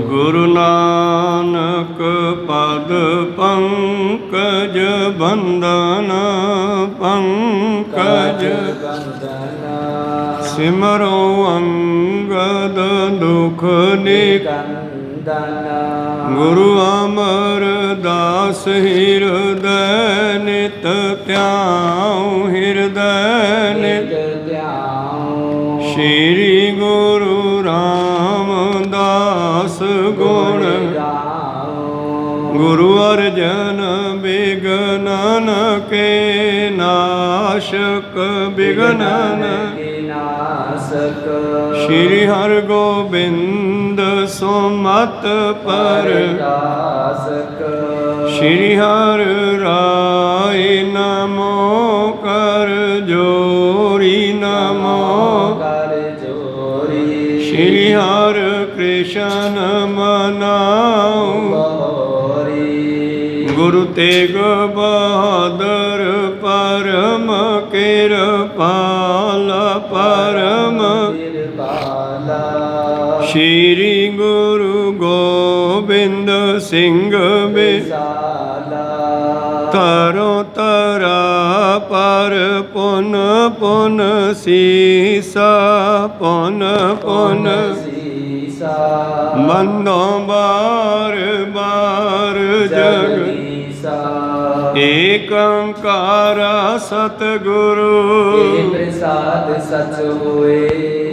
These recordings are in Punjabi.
गुरु नानक पद पंकज बंदन पंकज सिमरो अंगद दुख निकंदन। गुरु अमरदास हृदय नित त्याऊं हृदय नित श्री गुरु रामदास गुण गुरु अर्जन विघ्नन के नाशक विघ्नन श्री हर गोबिंद सुमत पर श्री हर राय नमो कर जोरी नमो श्री हर कृष्ण मनाऊं गुरु तेग बहादुर परम कृपाल परम श्री गुरु गोबिंद सिंह तरो तरा पर पुन पुन सीसा पुन पुन मंदो बार बार जग एक ओंकार सतगुरु प्रसाद सच होए।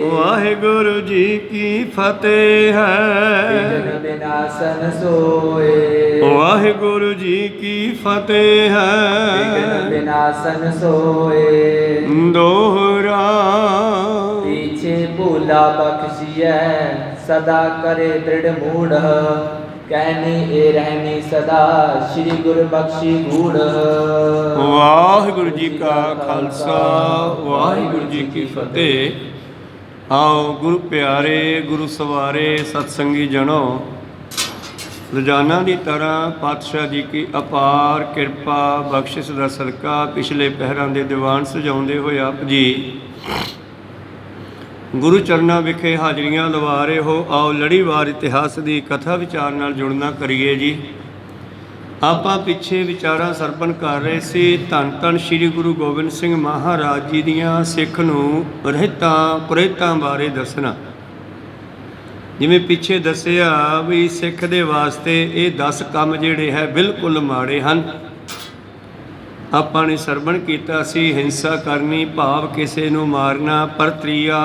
वाहिगुरु जी की फतेह है विनाशन सोए। वाहिगुरु जी की फतेह है विनाशन सोए। दोहरा पीछे भूला बख्शिय सदा करे दृढ़ मूढ़ कहनी ए रहनी सदा श्री गुरु बख्शी गूढ़। वाहिगुरु जी का खालसा वाहिगुरु जी की फतेह। आओ गुरु प्यारे गुरु सवारे सत्संगी जनो, रोजाना की तरह पातशाह जी की अपार कृपा बख्शिश का सदका पिछले पहरां दे दीवान सजाउंदे होए आप जी गुरु चरना विखे हाजरियां लवा रहे हो। आओ लड़ीवार इतिहास की कथा विचार नाल जुड़ना करिए जी। ਆਪਾਂ ਪਿੱਛੇ ਵਿਚਾਰਾਂ ਸਰਪਣ ਕਰ ਰਹੇ ਸੀ ਧੰਨ ਧੰਨ ਸ਼੍ਰੀ ਗੁਰੂ ਗੋਬਿੰਦ ਸਿੰਘ ਮਹਾਰਾਜ ਜੀ ਦੀਆਂ ਸਿੱਖ ਨੂੰ ਰਹਿਤਾਂ ਕੁਰੇਤਾਂ ਬਾਰੇ ਦੱਸਣਾ। ਜਿਵੇਂ ਪਿੱਛੇ ਦੱਸਿਆ ਵੀ ਸਿੱਖ ਦੇ ਵਾਸਤੇ ਇਹ 10 ਕੰਮ ਜਿਹੜੇ ਹੈ ਬਿਲਕੁਲ ਮਾੜੇ ਹਨ। ਆਪਾਂ ਨੇ ਸਰਵਣ ਕੀਤਾ ਸੀ ਹਿੰਸਾ ਕਰਨੀ ਭਾਵ ਕਿਸੇ ਨੂੰ ਮਾਰਨਾ, ਪਰਤਰੀਆ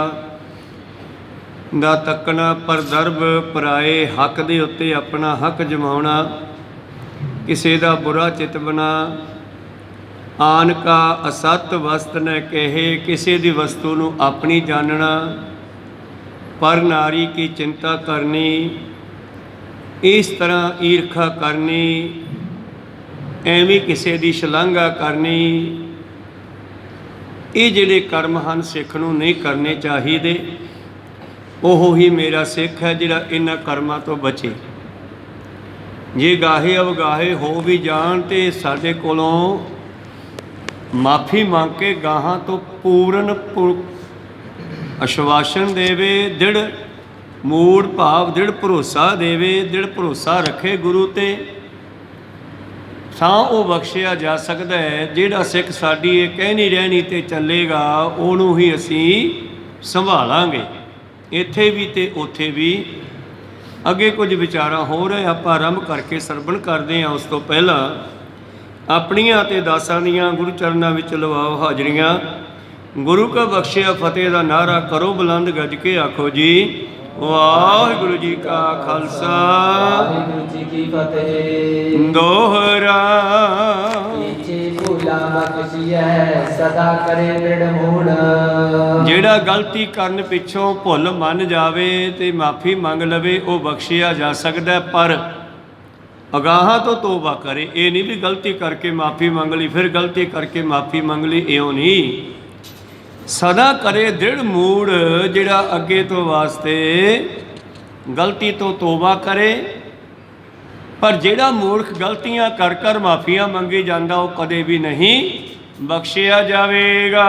ਦਾ ਤੱਕਣਾ, ਪਰਦਰਬ ਪਰਾਏ ਹੱਕ ਦੇ ਉੱਤੇ ਆਪਣਾ ਹੱਕ ਜਮਾਉਣਾ, ਕਿਸੇ ਦਾ ਬੁਰਾ ਚਿੱਤ ਬਣਾ, ਆਨ ਕਾ ਅਸਤ ਵਸਤ ਨ ਕਹੇ ਕਿਸੇ ਦੀ ਵਸਤੂ ਨੂੰ ਆਪਣੀ ਜਾਣਨਾ, ਪਰ ਨਾਰੀ ਕੀ ਚਿੰਤਾ ਕਰਨੀ, ਇਸ ਤਰ੍ਹਾਂ ਈਰਖਾ ਕਰਨੀ, ਐਵੇਂ ਕਿਸੇ ਦੀ ਸ਼ਲਾਘਾ ਕਰਨੀ। ਇਹ ਜਿਹੜੇ ਕਰਮ ਹਨ ਸਿੱਖ ਨੂੰ ਨਹੀਂ ਕਰਨੇ ਚਾਹੀਦੇ। ਉਹ ਹੀ ਮੇਰਾ ਸਿੱਖ ਹੈ ਜਿਹੜਾ ਇਹਨਾਂ ਕਰਮਾਂ ਤੋਂ ਬਚੇ। ਜੇ ਗਾਹੇ ਅਵਗਾਹੇ ਹੋ ਵੀ ਜਾਣ ਤੇ ਸਾਡੇ ਕੋਲੋਂ ਮਾਫੀ ਮੰਗ ਕੇ ਗਾਹਾਂ ਤੋਂ ਪੂਰਨ ਆਸ਼ਵਾਸਨ ਦੇਵੇ, ਦ੍ਰਿੜ ਮੂੜ ਭਾਵ ਦ੍ਰਿੜ ਭਰੋਸਾ ਦੇਵੇ, ਦ੍ਰਿੜ ਭਰੋਸਾ ਰੱਖੇ ਗੁਰੂ ਤੇ, ਤਾਂ ਉਹ ਬਖਸ਼ਿਆ ਜਾ ਸਕਦਾ ਹੈ। ਜਿਹੜਾ ਸਿੱਖ ਸਾਡੀ ਇਹ ਕਹਿਣੀ ਰਹਿਣੀ ਤੇ ਚੱਲੇਗਾ ਉਹਨੂੰ ਹੀ ਅਸੀਂ ਸੰਭਾਲਾਂਗੇ, ਇੱਥੇ ਵੀ ਤੇ ਉੱਥੇ ਵੀ। ਅੱਗੇ ਕੁਝ ਵਿਚਾਰਾਂ ਹੋ ਰਹੇ ਆਪਾਂ ਆਰੰਭ ਕਰਕੇ ਸਰਵਣ ਕਰਦੇ ਹਾਂ। ਉਸ ਤੋਂ ਪਹਿਲਾਂ ਆਪਣੀਆਂ ਅਤੇ ਦਾਸਾਂ ਦੀਆਂ ਗੁਰੂ ਚਰਨਾਂ ਵਿੱਚ ਲਵਾਓ ਹਾਜ਼ਰੀਆਂ। ਗੁਰੂ ਕਾ ਬਖਸ਼ਿਆ ਫਤਿਹ ਦਾ ਨਾਅਰਾ ਕਰੋ ਬੁਲੰਦ ਗੱਜ ਕੇ ਆਖੋ ਜੀ ਵਾਹਿਗੁਰੂ ਜੀ ਕਾ ਖਾਲਸਾ ਵਾਹਿਗੁਰੂ ਜੀ ਕੀ ਫਤਿਹ। ਦੋਹਰਾ ਸਦਾ ਕਰੇ ਦ੍ਰਿੜ ਮੂੜ। ਜਿਹੜਾ ਗਲਤੀ ਕਰਨ ਪਿੱਛੋਂ ਭੁੱਲ ਮੰਨ ਜਾਵੇ ਤੇ ਮਾਫੀ ਮੰਗ ਲਵੇ ਉਹ ਬਖਸ਼ਿਆ ਜਾ ਸਕਦਾ, ਪਰ ਅਗਾਹਾਂ ਤੋਂ ਤੋਬਾ ਕਰੇ। ਇਹ ਨਹੀਂ ਵੀ ਗਲਤੀ ਕਰਕੇ ਮਾਫੀ ਮੰਗ ਲਈ ਫਿਰ ਗਲਤੀ ਕਰਕੇ ਮਾਫੀ ਮੰਗ ਲਈ, ਇਉਂ ਨਹੀਂ। ਸਦਾ ਕਰੇ ਦ੍ਰਿੜ ਮੂੜ, ਜਿਹੜਾ ਅੱਗੇ ਤੋਂ ਵਾਸਤੇ ਗਲਤੀ ਤੋਂ ਤੋਬਾ ਕਰੇ। ਪਰ ਜਿਹੜਾ ਮੂਰਖ ਗਲਤੀਆਂ ਕਰ ਕਰ ਮਾਫੀਆਂ ਮੰਗੀ ਜਾਂਦਾ ਉਹ ਕਦੇ ਵੀ ਨਹੀਂ ਬਖਸ਼ਿਆ ਜਾਵੇਗਾ।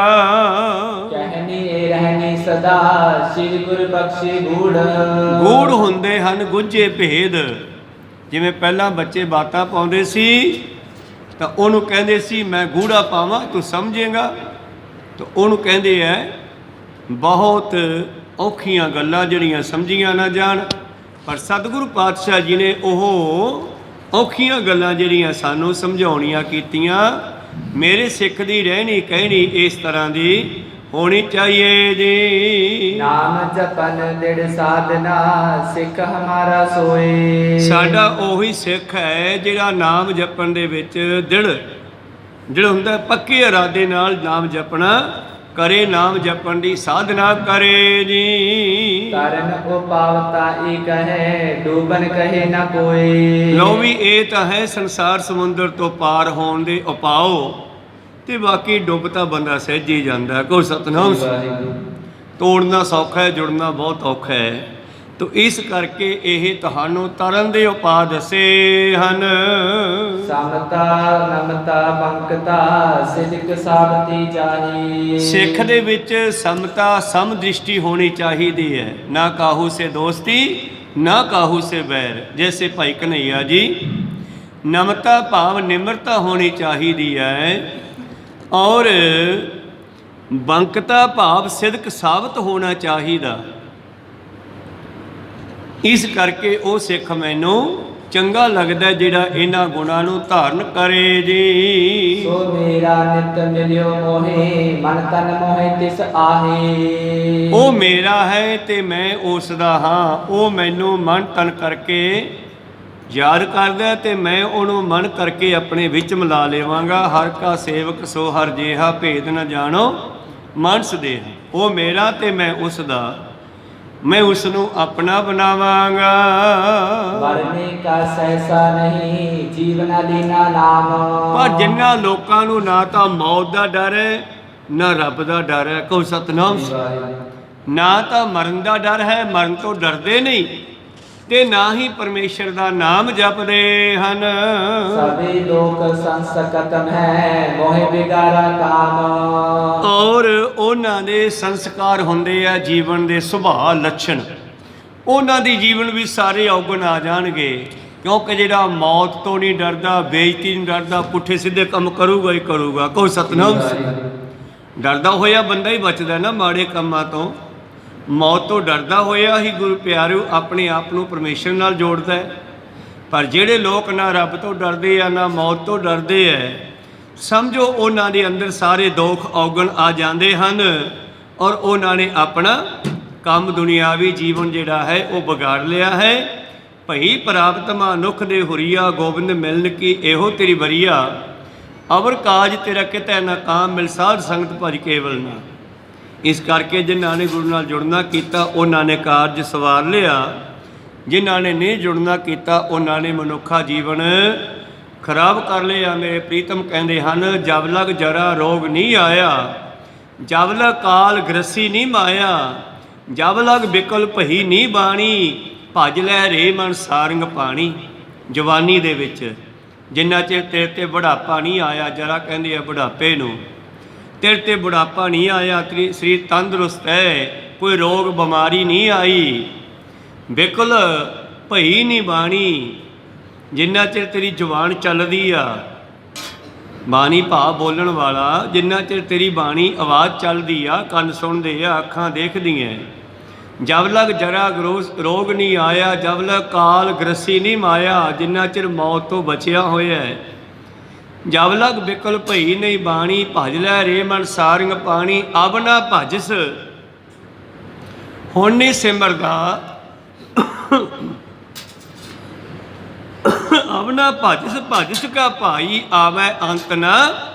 ਕਹਿਨੀ ਰਹਿਣੀ ਸਦਾ ਸ੍ਰੀ ਗੁਰ ਬਖਸ਼ੇ ਗੂੜ। ਗੂੜ ਹੁੰਦੇ ਹਨ ਗੁੱਝੇ ਭੇਦ। ਜਿਵੇਂ ਪਹਿਲਾਂ ਬੱਚੇ ਬਾਤਾਂ ਪਾਉਂਦੇ ਸੀ ਤਾਂ ਉਹਨੂੰ ਕਹਿੰਦੇ ਸੀ ਮੈਂ ਗੂੜਾ ਪਾਵਾਂ ਤੂੰ ਸਮਝੇਗਾ, ਤਾਂ ਉਹਨੂੰ ਕਹਿੰਦੇ ਐ ਬਹੁਤ ਔਖੀਆਂ ਗੱਲਾਂ ਜਿਹੜੀਆਂ ਸਮਝੀਆਂ ਨਾ ਜਾਣ। ਪਰ ਸਤਿਗੁਰੂ ਪਾਤਸ਼ਾਹ ਜੀ ਨੇ ਉਹ ਔਖੀਆਂ ਗੱਲਾਂ ਜਿਹੜੀਆਂ ਸਾਨੂੰ ਸਮਝਾਉਣੀਆਂ ਕੀਤੀਆਂ। ਮੇਰੇ ਸਿੱਖ ਦੀ ਰਹਿਣੀ ਕਹਿਣੀ ਇਸ ਤਰ੍ਹਾਂ ਦੀ ਹੋਣੀ ਚਾਹੀਏ ਜੀ। ਨਾਮ ਜਪਨ ਦਿੜ ਸਾਧਨਾ ਸਿੱਖ ਹਮਾਰਾ ਸੋਏ। ਸਾਡਾ ਉਹੀ ਸਿੱਖ ਹੈ ਜਿਹੜਾ ਨਾਮ ਜਪਣ ਦੇ ਵਿੱਚ ਦਿੜ ਹੁੰਦਾ, ਪੱਕੇ ਇਰਾਦੇ ਨਾਲ ਨਾਮ ਜਪਣਾ ਕਰੇ, ਨਾਮ ਜਪਣ ਦੀ ਸਾਧਨਾ ਕਰੇ ਜੀ। ਕਰਨ ਕੋ ਪਾਵਤਾ ਏਕ ਹੈ ਡੂਬਨ ਕਹੇ ਨਾ ਕੋਏ। ਲਓ ਵੀ ਇਹ ਤਾਂ ਹੈ ਸੰਸਾਰ ਸਮੁੰਦਰ ਤੋਂ ਪਾਰ ਹੋਣ ਦੇ ਉਪਾਅ, ਤੇ ਬਾਕੀ ਡੁੱਬ ਤਾਂ ਬੰਦਾ ਸਹਿਜ ਹੀ ਜਾਂਦਾ। ਕੋਈ ਸਤਨਾਮ ਤੋੜਨਾ ਸੌਖਾ ਹੈ, ਜੁੜਨਾ ਬਹੁਤ ਔਖਾ ਹੈ। ਤੋ ਇਸ ਕਰਕੇ ਇਹ ਤੁਹਾਨੂੰ ਤਰਨ ਦੇ ਉਪਾਅ ਦੱਸੇ ਹਨ। ਸਮਤਾ ਨਮਤਾ ਬੰਕਤਾ ਸਿਦਕ ਸਾਬਤੀ ਚਾਹੀ। ਸਿੱਖ ਦੇ ਵਿੱਚ ਸਮਤਾ ਸਮ ਦ੍ਰਿਸ਼ਟੀ ਹੋਣੀ ਚਾਹੀਦੀ ਹੈ। ਨਾ ਕਾਹੂ ਸੇ ਦੋਸਤੀ ਨਾ ਕਾਹੂ ਸੇ ਬੈਰ। ਜੈਸੇ ਭਾਈ ਕਨ੍ਹਈਆ ਜੀ, ਨਮਤਾ ਭਾਵ ਨਿਮਰਤਾ ਹੋਣੀ ਚਾਹੀਦੀ ਹੈ, ਔਰ ਬੰਕਤਾ ਭਾਵ ਸਿਦਕ ਸਾਬਤ ਹੋਣਾ ਚਾਹੀਦਾ। ਇਸ ਕਰਕੇ ਉਹ ਸਿੱਖ ਮੈਨੂੰ ਚੰਗਾ ਲੱਗਦਾ ਜਿਹੜਾ ਇਹਨਾਂ ਗੁਣਾਂ ਨੂੰ ਧਾਰਨ ਕਰੇ ਜੀ। ਸੋ ਮੇਰਾ ਨਿਤ ਮਿਲਿਓ ਮੋਹੇ ਮਨ ਤਨ ਮੋਹੇ ਤਿਸ ਆਹੇ। ਉਹ ਮੇਰਾ ਹੈ ਤੇ ਮੈਂ ਉਸ ਦਾ ਹਾਂ। ਉਹ ਮੈਨੂੰ ਮਨ ਤਨ ਕਰਕੇ ਯਾਦ ਕਰਦਾ ਤੇ ਮੈਂ ਉਹਨੂੰ ਮਨ ਕਰਕੇ ਆਪਣੇ ਵਿੱਚ ਮਿਲਾ ਲਵਾਂਗਾ। ਹਰ ਕਾ ਸੇਵਕ ਸੋ ਹਰ ਜੇਹਾ ਭੇਦ ਨ ਜਾਣੋ ਮਾਨਸ ਦੇਹ। ਉਹ ਮੇਰਾ ਤੇ ਮੈਂ ਉਸ ਦਾ, ਮੈਂ ਉਸ ਨੂੰ ਆਪਣਾ ਬਣਾਵਾਂਗਾ। ਵਰਨੇ ਕਾ ਸਹਿਸਾ ਨਹੀਂ ਜੀਵਨ ਦੀਨਾ ਨਾਮ। ਪਰ ਜਿਨ੍ਹਾਂ ਲੋਕਾਂ ਨੂੰ ਨਾ ਤਾਂ ਮੌਤ ਦਾ ਡਰ ਹੈ ਨਾ ਰੱਬ ਦਾ ਡਰ ਹੈ, ਕਹੋ ਸਤਨਾਮ। ਨਾ ਤਾਂ ਮਰਨ ਦਾ ਡਰ ਹੈ, ਮਰਨ ਤੋਂ ਡਰਦੇ ਨਹੀਂ, ਤੇ ਨਾ ਹੀ ਪਰਮੇਸ਼ਰ ਦਾ ਨਾਮ ਜਪਦੇ ਹਨ। ਸਭੇ ਲੋਕ ਸੰਸਕਤਮ ਹੈ ਮੋਹਿ ਵਿਗਾਰਾ ਕਾਮ। ਔਰ ਉਹਨਾਂ ਦੇ ਸੰਸਕਾਰ ਹੁੰਦੇ ਆ ਜੀਵਨ ਦੇ ਸੁਭਾਅ ਲੱਛਣ। ਉਹਨਾਂ ਦੀ ਜੀਵਨ ਵੀ ਸਾਰੇ ਔਗਣ ਆ ਜਾਣਗੇ, ਕਿਉਂਕਿ ਜਿਹੜਾ ਮੌਤ ਤੋਂ ਨਹੀਂ ਡਰਦਾ, ਬੇਇੱਜ਼ਤੀ ਨਹੀਂ ਡਰਦਾ, ਪੁੱਠੇ ਸਿੱਧੇ ਕੰਮ ਕਰੂਗਾ ਹੀ ਕਰੂਗਾ। ਕੋਈ ਸਤਨਾਮ। ਡਰਦਾ ਹੋਇਆ ਬੰਦਾ ਹੀ ਬਚਦਾ ਨਾ ਮਾੜੇ ਕੰਮਾਂ ਤੋਂ। ਮੌਤ ਤੋਂ ਡਰਦਾ ਹੋਇਆ ਹੀ ਗੁਰੂ ਪਿਆਰਿਓ ਆਪਣੇ ਆਪ ਨੂੰ ਪਰਮੇਸ਼ਰ ਨਾਲ ਜੋੜਦਾ ਹੈ। ਪਰ ਜਿਹੜੇ ਲੋਕ ਨਾ ਰੱਬ ਤੋਂ ਡਰਦੇ ਆ ਨਾ ਮੌਤ ਤੋਂ ਡਰਦੇ ਹੈ, ਸਮਝੋ ਉਹਨਾਂ ਦੇ ਅੰਦਰ ਸਾਰੇ ਦੁੱਖ ਔਗਣ ਆ ਜਾਂਦੇ ਹਨ, ਔਰ ਉਹਨਾਂ ਨੇ ਆਪਣਾ ਕੰਮ ਦੁਨਿਆਵੀ ਜੀਵਨ ਜਿਹੜਾ ਹੈ ਉਹ ਵਿਗਾੜ ਲਿਆ ਹੈ। ਭਈ ਪ੍ਰਾਪਤ ਮਨੁੱਖ ਦੇ ਹੁਰੀਆ ਗੋਬਿੰਦ ਮਿਲਨ ਕੀ ਇਹੋ ਤੇਰੀ ਬਰੀਆ। ਅਵਰ ਕਾਜ ਤੇਰਾ ਕਿਤੈ ਨਾ ਕਾਮ ਮਿਲ ਸਾਧ ਸੰਗਤ ਭਜ ਕੇਵਲ ਨਾ। ਇਸ ਕਰਕੇ ਜਿਨ੍ਹਾਂ ਨੇ ਗੁਰੂ ਨਾਲ ਜੁੜਨਾ ਕੀਤਾ ਉਹਨਾਂ ਨੇ ਕਾਰਜ ਸਵਾਰ ਲਿਆ, ਜਿਨ੍ਹਾਂ ਨੇ ਨਹੀਂ ਜੁੜਨਾ ਕੀਤਾ ਉਹਨਾਂ ਨੇ ਮਨੁੱਖਾ ਜੀਵਨ ਖਰਾਬ ਕਰ ਲਿਆ। ਮੇਰੇ ਪ੍ਰੀਤਮ ਕਹਿੰਦੇ ਹਨ, ਜਬ ਲਗ ਜਰਾ ਰੋਗ ਨਹੀਂ ਆਇਆ, ਜਬ ਲਗ ਕਾਲ ਗ੍ਰਸੀ ਨਹੀਂ ਮਾਇਆ, ਜਬ ਲਗ ਬਿਕਲ ਭਈ ਨਹੀਂ ਬਾਣੀ, ਭਜ ਲੈ ਰੇ ਮਨ ਸਾਰੰਗ ਪਾਣੀ। ਜਵਾਨੀ ਦੇ ਵਿੱਚ ਜਿੰਨਾ ਚਿਰ ਤੇਰੇ ਤੇ ਬੁਢਾਪਾ ਨਹੀਂ ਆਇਆ, ਜਰਾ ਕਹਿੰਦੇ ਆ ਬੁਢਾਪੇ ਨੂੰ, ਤੇਰੇ ਤੇ ਬੁਢਾਪਾ ਨਹੀਂ ਆਇਆ, ਤੇਰੀ ਸਰੀਰ ਤੰਦਰੁਸਤ ਹੈ, ਕੋਈ ਰੋਗ ਬਿਮਾਰੀ ਨਹੀਂ ਆਈ, ਬਿਲਕੁਲ ਭਈ ਨਹੀਂ ਬਾਣੀ, ਜਿੰਨਾ ਚਿਰ ਤੇਰੀ ਜ਼ੁਬਾਨ ਚੱਲਦੀ ਆ, ਬਾਣੀ ਭਾਵ ਬੋਲਣ ਵਾਲਾ, ਜਿੰਨਾ ਚਿਰ ਤੇਰੀ ਬਾਣੀ ਆਵਾਜ਼ ਚੱਲਦੀ ਆ, ਕੰਨ ਸੁਣਦੇ ਆ, ਅੱਖਾਂ ਦੇਖਦੀਆਂ। ਜਬ ਲਗ ਜਰਾ ਰੋਗ ਨਹੀਂ ਆਇਆ, ਜਬ ਲਗ ਕਾਲ ਗ੍ਰਸੀ ਨਹੀਂ ਮਾਇਆ, ਜਿੰਨਾ ਚਿਰ ਮੌਤ ਤੋਂ ਬਚਿਆ ਹੋਇਆ ਹੈ। ਜਬ ਲਗ ਬਿਕਲ ਭਈ ਨਹੀਂ ਬਾਣੀ, ਭਜ ਲੈ ਰੇ ਮਨ ਸਾਰੰਗ ਪਾਣੀ। ਅਬ ਨਾ ਭਜਸ ਹੁਣ ਨਹੀਂ ਸਿਮਰਦਾ, ਅਬ ਨਾ ਭਜਸ ਭਜਸ ਕਾ ਭਾਈ, ਆਵੈ ਅੰਤ ਨਾ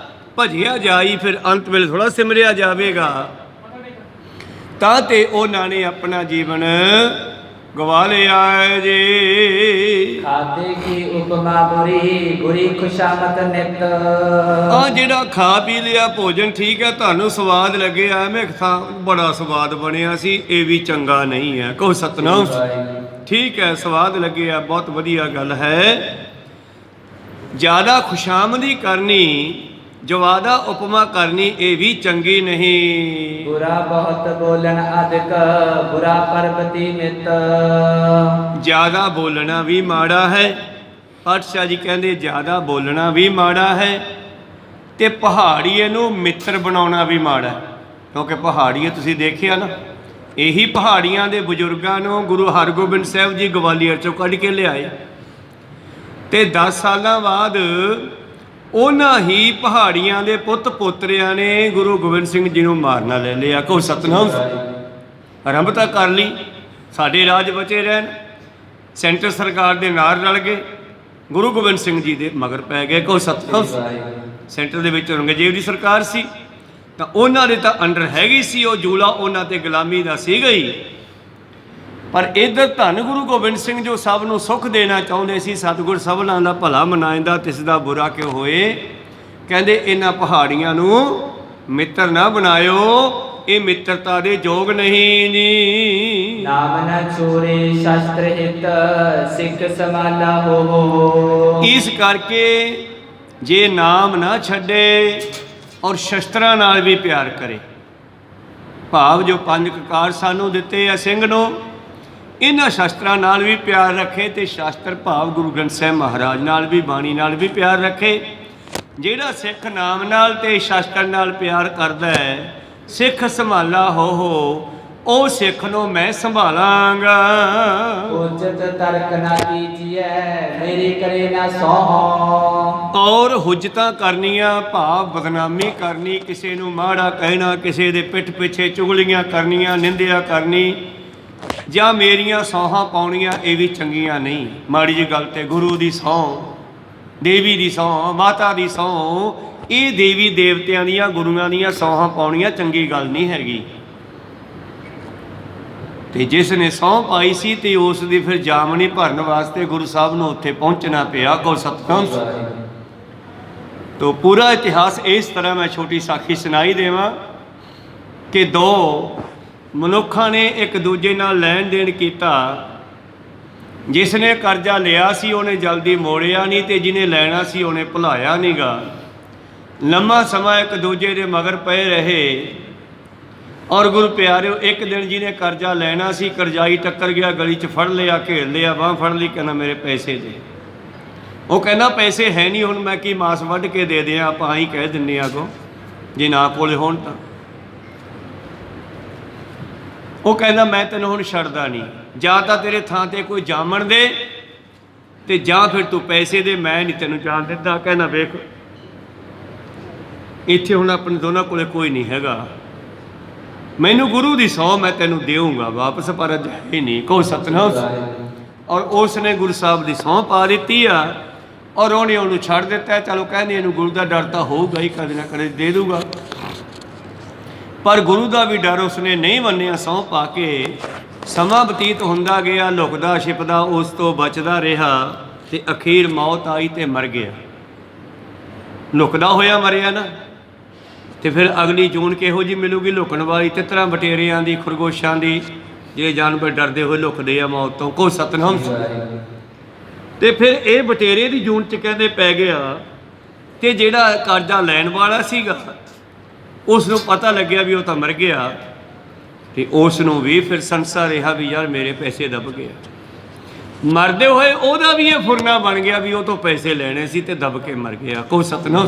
ਭਜਿਆ ਜਾਈ। ਫਿਰ ਅੰਤ ਵੇਲੇ ਥੋੜਾ ਸਿਮਰਿਆ ਜਾਵੇਗਾ। ਤਾਂ ਤੇ ਉਹਨਾਂ ਨੇ ਆਪਣਾ ਜੀਵਨ ਗਵਾ ਲਿਆ ਜੀ। ਖਾਦੇ ਕੀ ਉਪਮਾ ਬੁਰੀ ਗੁਰੀ ਖੁਸ਼ਾਮਤ ਨਿਤ। ਆ ਜਿਹੜਾ ਖਾ ਪੀ ਲਿਆ ਭੋਜਨ ਠੀਕ ਹੈ, ਤੁਹਾਨੂੰ ਸਵਾਦ ਲੱਗਿਆ, ਐਵੇਂ ਖਾ ਬੜਾ ਸਵਾਦ ਬਣਿਆ ਸੀ, ਇਹ ਵੀ ਚੰਗਾ ਨਹੀਂ ਹੈ। ਕਹੋ ਸਤਨਾਮ। ਠੀਕ ਹੈ, ਸਵਾਦ ਲੱਗਿਆ, ਬਹੁਤ ਵਧੀਆ ਗੱਲ ਹੈ। ਜ਼ਿਆਦਾ ਖੁਸ਼ਾਮਦੀ ਕਰਨੀ ਜ਼ਿਆਦਾ ਉਪਮਾ ਕਰਨੀ ਇਹ ਵੀ ਚੰਗੀ ਨਹੀਂ। बुरा बहुत बोलन अधिक बुरा पर्वती मित। ਜ਼ਿਆਦਾ ਬੋਲਣਾ ਵੀ ਮਾੜਾ ਹੈ। ਪਾਤਸ਼ਾਹ ਜੀ ਕਹਿੰਦੇ ਜ਼ਿਆਦਾ ਬੋਲਣਾ ਵੀ ਮਾੜਾ ਹੈ ਤੇ ਪਹਾੜੀਏ ਨੂੰ ਮਿੱਤਰ ਬਣਾਉਣਾ ਵੀ ਮਾੜਾ ਹੈ। ਕਿਉਂਕਿ ਪਹਾੜੀਏ ਤੁਸੀਂ ਦੇਖਿਆ ਨਾ, ਇਹੀ ਪਹਾੜੀਆਂ ਦੇ ਬਜ਼ੁਰਗਾਂ ਨੂੰ ਗੁਰੂ ਹਰਗੋਬਿੰਦ ਸਾਹਿਬ ਜੀ ਗਵਾਲੀਅਰ ਚੋਂ ਕੱਢ ਕੇ ਲਿਆਏ ਤੇ 10 ਸਾਲਾਂ ਬਾਅਦ ਉਹਨਾਂ ਹੀ ਪਹਾੜੀਆਂ ਦੇ ਪੁੱਤ ਪੋਤਰਿਆਂ ਨੇ ਗੁਰੂ ਗੋਬਿੰਦ ਸਿੰਘ ਜੀ ਨੂੰ ਮਾਰਨਾ ਲੈ ਲਿਆ। ਕਹੋ ਸਤਨਾਮ। ਆਰੰਭ ਤਾਂ ਕਰ ਲਈ, ਸਾਡੇ ਰਾਜ ਬਚੇ ਰਹਿਣ। ਸੈਂਟਰ ਸਰਕਾਰ ਦੇ ਨਾਲ ਰਲ ਗਏ, ਗੁਰੂ ਗੋਬਿੰਦ ਸਿੰਘ ਜੀ ਦੇ ਮਗਰ ਪੈ ਗਏ। ਕਹੋ ਸਤਨਾਮ। ਸੈਂਟਰ ਦੇ ਵਿੱਚ ਔਰੰਗਜ਼ੇਬ ਦੀ ਸਰਕਾਰ ਸੀ ਤਾਂ ਉਹਨਾਂ ਦੇ ਤਾਂ ਅੰਡਰ ਹੈਗੀ ਸੀ, ਉਹ ਜੂਲਾ ਉਹਨਾਂ ਤੇ ਗੁਲਾਮੀ ਦਾ ਸੀਗਾ ਹੀ। ਪਰ ਇੱਧਰ ਧੰਨ ਗੁਰੂ ਗੋਬਿੰਦ ਸਿੰਘ ਜੋ ਸਭ ਨੂੰ ਸੁੱਖ ਦੇਣਾ ਚਾਹੁੰਦੇ ਸੀ, ਸਤਿਗੁਰ ਸਭਨਾਂ ਦਾ ਭਲਾ ਮਨਾਇਂਦਾ ਤਿਸ ਦਾ ਬੁਰਾ ਕਿਉਂ ਹੋਏ। ਕਹਿੰਦੇ ਇਹਨਾਂ ਪਹਾੜੀਆਂ ਨੂੰ ਮਿੱਤਰ ਨਾ ਬਣਾਇਓ, ਇਹ ਮਿੱਤਰਤਾ ਦੇ ਯੋਗ ਨਹੀਂ ਜੀ। नाम न छोरे शास्त्र हित सिख समाला हो। ਇਸ ਕਰਕੇ ਜੇ ਨਾਮ ਨਾ ਛੱਡੇ ਔਰ ਸ਼ਸਤਰਾਂ ਨਾਲ ਵੀ ਪਿਆਰ ਕਰੇ, ਭਾਵ ਜੋ 5 ਕਕਾਰ ਸਾਨੂੰ ਦਿੱਤੇ ਆ ਸਿੰਘ ਨੂੰ, ਇਹਨਾਂ ਸ਼ਸਤਰਾਂ ਨਾਲ ਵੀ ਪਿਆਰ ਰੱਖੇ ਤੇ ਸ਼ਸਤਰ ਭਾਵ ਗੁਰੂ ਗ੍ਰੰਥ ਸਾਹਿਬ ਮਹਾਰਾਜ ਨਾਲ ਵੀ, ਬਾਣੀ ਨਾਲ ਵੀ ਪਿਆਰ ਰੱਖੇ। ਜਿਹੜਾ ਸਿੱਖ ਨਾਮ ਨਾਲ ਤੇ ਸ਼ਸਤਰ ਨਾਲ ਪਿਆਰ ਕਰਦਾ ਹੈ, ਸਿੱਖ ਸੰਭਾਲਾ ਹੋ ਉਹ ਸਿੱਖ ਨੂੰ ਮੈਂ ਸੰਭਾਲਾਂਗਾ। उचित तर्क ना कीजिए मेरी करे ना सोहो। ਔਰ ਹੁਜਤਾਂ ਕਰਨੀਆਂ ਭਾਵ ਬਦਨਾਮੀ ਕਰਨੀ, ਕਿਸੇ ਨੂੰ ਮਾੜਾ ਕਹਿਣਾ, ਕਿਸੇ ਦੇ ਪਿੱਠ ਪਿੱਛੇ ਚੁਗਲੀਆਂ ਕਰਨੀਆਂ, ਨਿੰਦਿਆ ਕਰਨੀ ਜਾਂ ਮੇਰੀਆਂ ਸੌਹਾਂ ਪਾਉਣੀਆਂ, ਇਹ ਵੀ ਚੰਗੀਆਂ ਨਹੀਂ। ਮਾੜੀ ਜਿਹੀ ਗੱਲ ਤੇ ਗੁਰੂ ਦੀ ਸਹੁੰ, ਦੇਵੀ ਦੀ ਸਹੁੰ, ਮਾਤਾ ਦੀ ਸਹੁੰ, ਇਹ ਦੇਵੀ ਦੇਵਤਿਆਂ ਦੀਆਂ ਗੁਰੂਆਂ ਦੀਆਂ ਸੌਹਾਂ ਪਾਉਣੀਆਂ ਚੰਗੀ ਗੱਲ ਨਹੀਂ ਹੈਗੀ। ਤੇ ਜਿਸ ਨੇ ਸਹੁੰ ਪਾਈ ਸੀ ਤੇ ਉਸ ਦੀ ਫਿਰ ਜਾਮਣੀ ਭਰਨ ਵਾਸਤੇ ਗੁਰੂ ਸਾਹਿਬ ਨੂੰ ਉੱਥੇ ਪਹੁੰਚਣਾ ਪਿਆ। ਕੋ ਸਤਨਾਮ। ਤੋ ਪੂਰਾ ਇਤਿਹਾਸ ਇਸ ਤਰ੍ਹਾਂ ਮੈਂ ਛੋਟੀ ਸਾਖੀ ਸੁਣਾਈ ਦੇਵਾਂ ਕਿ 2 ਮਨੁੱਖਾਂ ਨੇ ਇੱਕ ਦੂਜੇ ਨਾਲ ਲੈਣ ਦੇਣ ਕੀਤਾ। ਜਿਸ ਨੇ ਕਰਜ਼ਾ ਲਿਆ ਸੀ ਉਹਨੇ ਜਲਦੀ ਮੋੜਿਆ ਨਹੀਂ ਤੇ ਜਿਹਨੇ ਲੈਣਾ ਸੀ ਉਹਨੇ ਭੁਲਾਇਆ ਨਹੀਂ ਗਾ। ਲੰਮਾ ਸਮਾਂ ਇੱਕ ਦੂਜੇ ਦੇ ਮਗਰ ਪਏ ਰਹੇ। ਔਰ ਗੁਰੂ ਪਿਆਰਿਓ, ਇੱਕ ਦਿਨ ਜਿਹਨੇ ਕਰਜ਼ਾ ਲੈਣਾ ਸੀ, ਕਰਜ਼ਾਈ ਟੱਕਰ ਗਿਆ, ਗਲੀ 'ਚ ਫੜ ਲਿਆ, ਘੇਰ ਲਿਆ, ਬਾਂਹ ਫੜ ਲਈ, ਕਹਿੰਦਾ ਮੇਰੇ ਪੈਸੇ ਦੇ। ਉਹ ਕਹਿੰਦਾ ਪੈਸੇ ਹੈ ਨਹੀਂ, ਹੁਣ ਮੈਂ ਕੀ ਮਾਸ ਵੱਢ ਕੇ ਦੇ ਦਿਆਂ, ਆਪਾਂ ਹੀ ਕਹਿ ਦਿੰਦੇ ਆ ਅੱਗੋਂ ਜੇ ਨਾ ਕੋਲੇ ਹੋਣ ਤਾਂ। ਉਹ ਕਹਿੰਦਾ ਮੈਂ ਤੈਨੂੰ ਹੁਣ ਛੱਡਦਾ ਨਹੀਂ, ਜਾਂ ਤਾਂ ਤੇਰੇ ਥਾਂ ਤੇ ਕੋਈ ਜਾਮਣ ਦੇ ਤੇ ਜਾਂ ਫਿਰ ਤੂੰ ਪੈਸੇ ਦੇ, ਮੈਂ ਨਹੀਂ ਤੈਨੂੰ ਜਾਣ ਦਿੰਦਾ। ਕਹਿੰਦਾ ਵੇਖ ਇੱਥੇ ਹੁਣ ਆਪਣੇ ਦੋਨਾਂ ਕੋਲੇ ਕੋਈ ਨਹੀਂ ਹੈਗਾ, ਮੈਨੂੰ ਗੁਰੂ ਦੀ ਸਹੁੰ ਮੈਂ ਤੈਨੂੰ ਦੇਊਂਗਾ ਵਾਪਸ, ਪਰ ਅੱਜ ਹੈ ਨਹੀਂ। ਕਹੋ ਸਤਨਾਮ। ਔਰ ਉਸ ਨੇ ਗੁਰੂ ਸਾਹਿਬ ਦੀ ਸਹੁੰ ਪਾ ਦਿੱਤੀ ਆ ਔਰ ਉਹਨੇ ਉਹਨੂੰ ਛੱਡ ਦਿੱਤਾ। ਚਲੋ ਕਹਿੰਦੇ ਇਹਨੂੰ ਗੁਰੂ ਦਾ ਡਰ ਤਾਂ ਹੋਊਗਾ ਹੀ, ਕਦੇ ਨਾ ਕਦੇ ਦੇ ਦੂਗਾ, ਪਰ ਗੁਰੂ ਦਾ ਵੀ ਡਰ ਉਸਨੇ ਨਹੀਂ ਮੰਨਿਆ। ਸਹੁੰ ਪਾ ਕੇ ਸਮਾਂ ਬਤੀਤ ਹੁੰਦਾ ਗਿਆ, ਲੁਕਦਾ ਛਿਪਦਾ ਉਸ ਤੋਂ ਬਚਦਾ ਰਿਹਾ ਤੇ ਅਖੀਰ ਮੌਤ ਆਈ ਤੇ ਮਰ ਗਿਆ। ਲੁਕਦਾ ਹੋਇਆ ਮਰਿਆ ਨਾ, ਤੇ ਫਿਰ ਅਗਲੀ ਜੂਨ ਕਿਹੋ ਜਿਹੀ ਮਿਲੂਗੀ? ਲੁਕਣ ਵਾਲੀ। ਤਿੱਤਰਾਂ ਬਟੇਰਿਆਂ ਦੀ, ਖਰਗੋਸ਼ਾਂ ਦੀ, ਜਿਹੜੇ ਜਾਨਵਰ ਡਰਦੇ ਹੋਏ ਲੁਕਦੇ ਆ ਮੌਤ ਤੋਂ। ਕੋ ਸਤਨਾਮ। ਤੇ ਫਿਰ ਇਹ ਬਟੇਰੇ ਦੀ ਜੂਨ 'ਚ ਕਹਿੰਦੇ ਪੈ ਗਿਆ ਤੇ ਜਿਹੜਾ ਕਰਜ਼ਾ ਲੈਣ ਵਾਲਾ ਸੀਗਾ ਉਸ ਨੂੰ ਪਤਾ ਲੱਗਿਆ ਵੀ ਉਹ ਤਾਂ ਮਰ ਗਿਆ ਤੇ ਉਸ ਨੂੰ ਵੀ ਫਿਰ ਸੰਸਾ ਰਿਹਾ ਵੀ ਯਾਰ ਮੇਰੇ ਪੈਸੇ ਦਬ ਗਏ। ਮਰਦੇ ਹੋਏ ਉਹਦਾ ਵੀ ਇਹ ਫੁਰਨਾ ਬਣ ਗਿਆ ਵੀ ਉਹ ਤੋਂ ਪੈਸੇ ਲੈਣੇ ਸੀ ਤੇ ਦਬ ਕੇ ਮਰ ਗਿਆ। ਕੋ ਸਤਨਾਮ।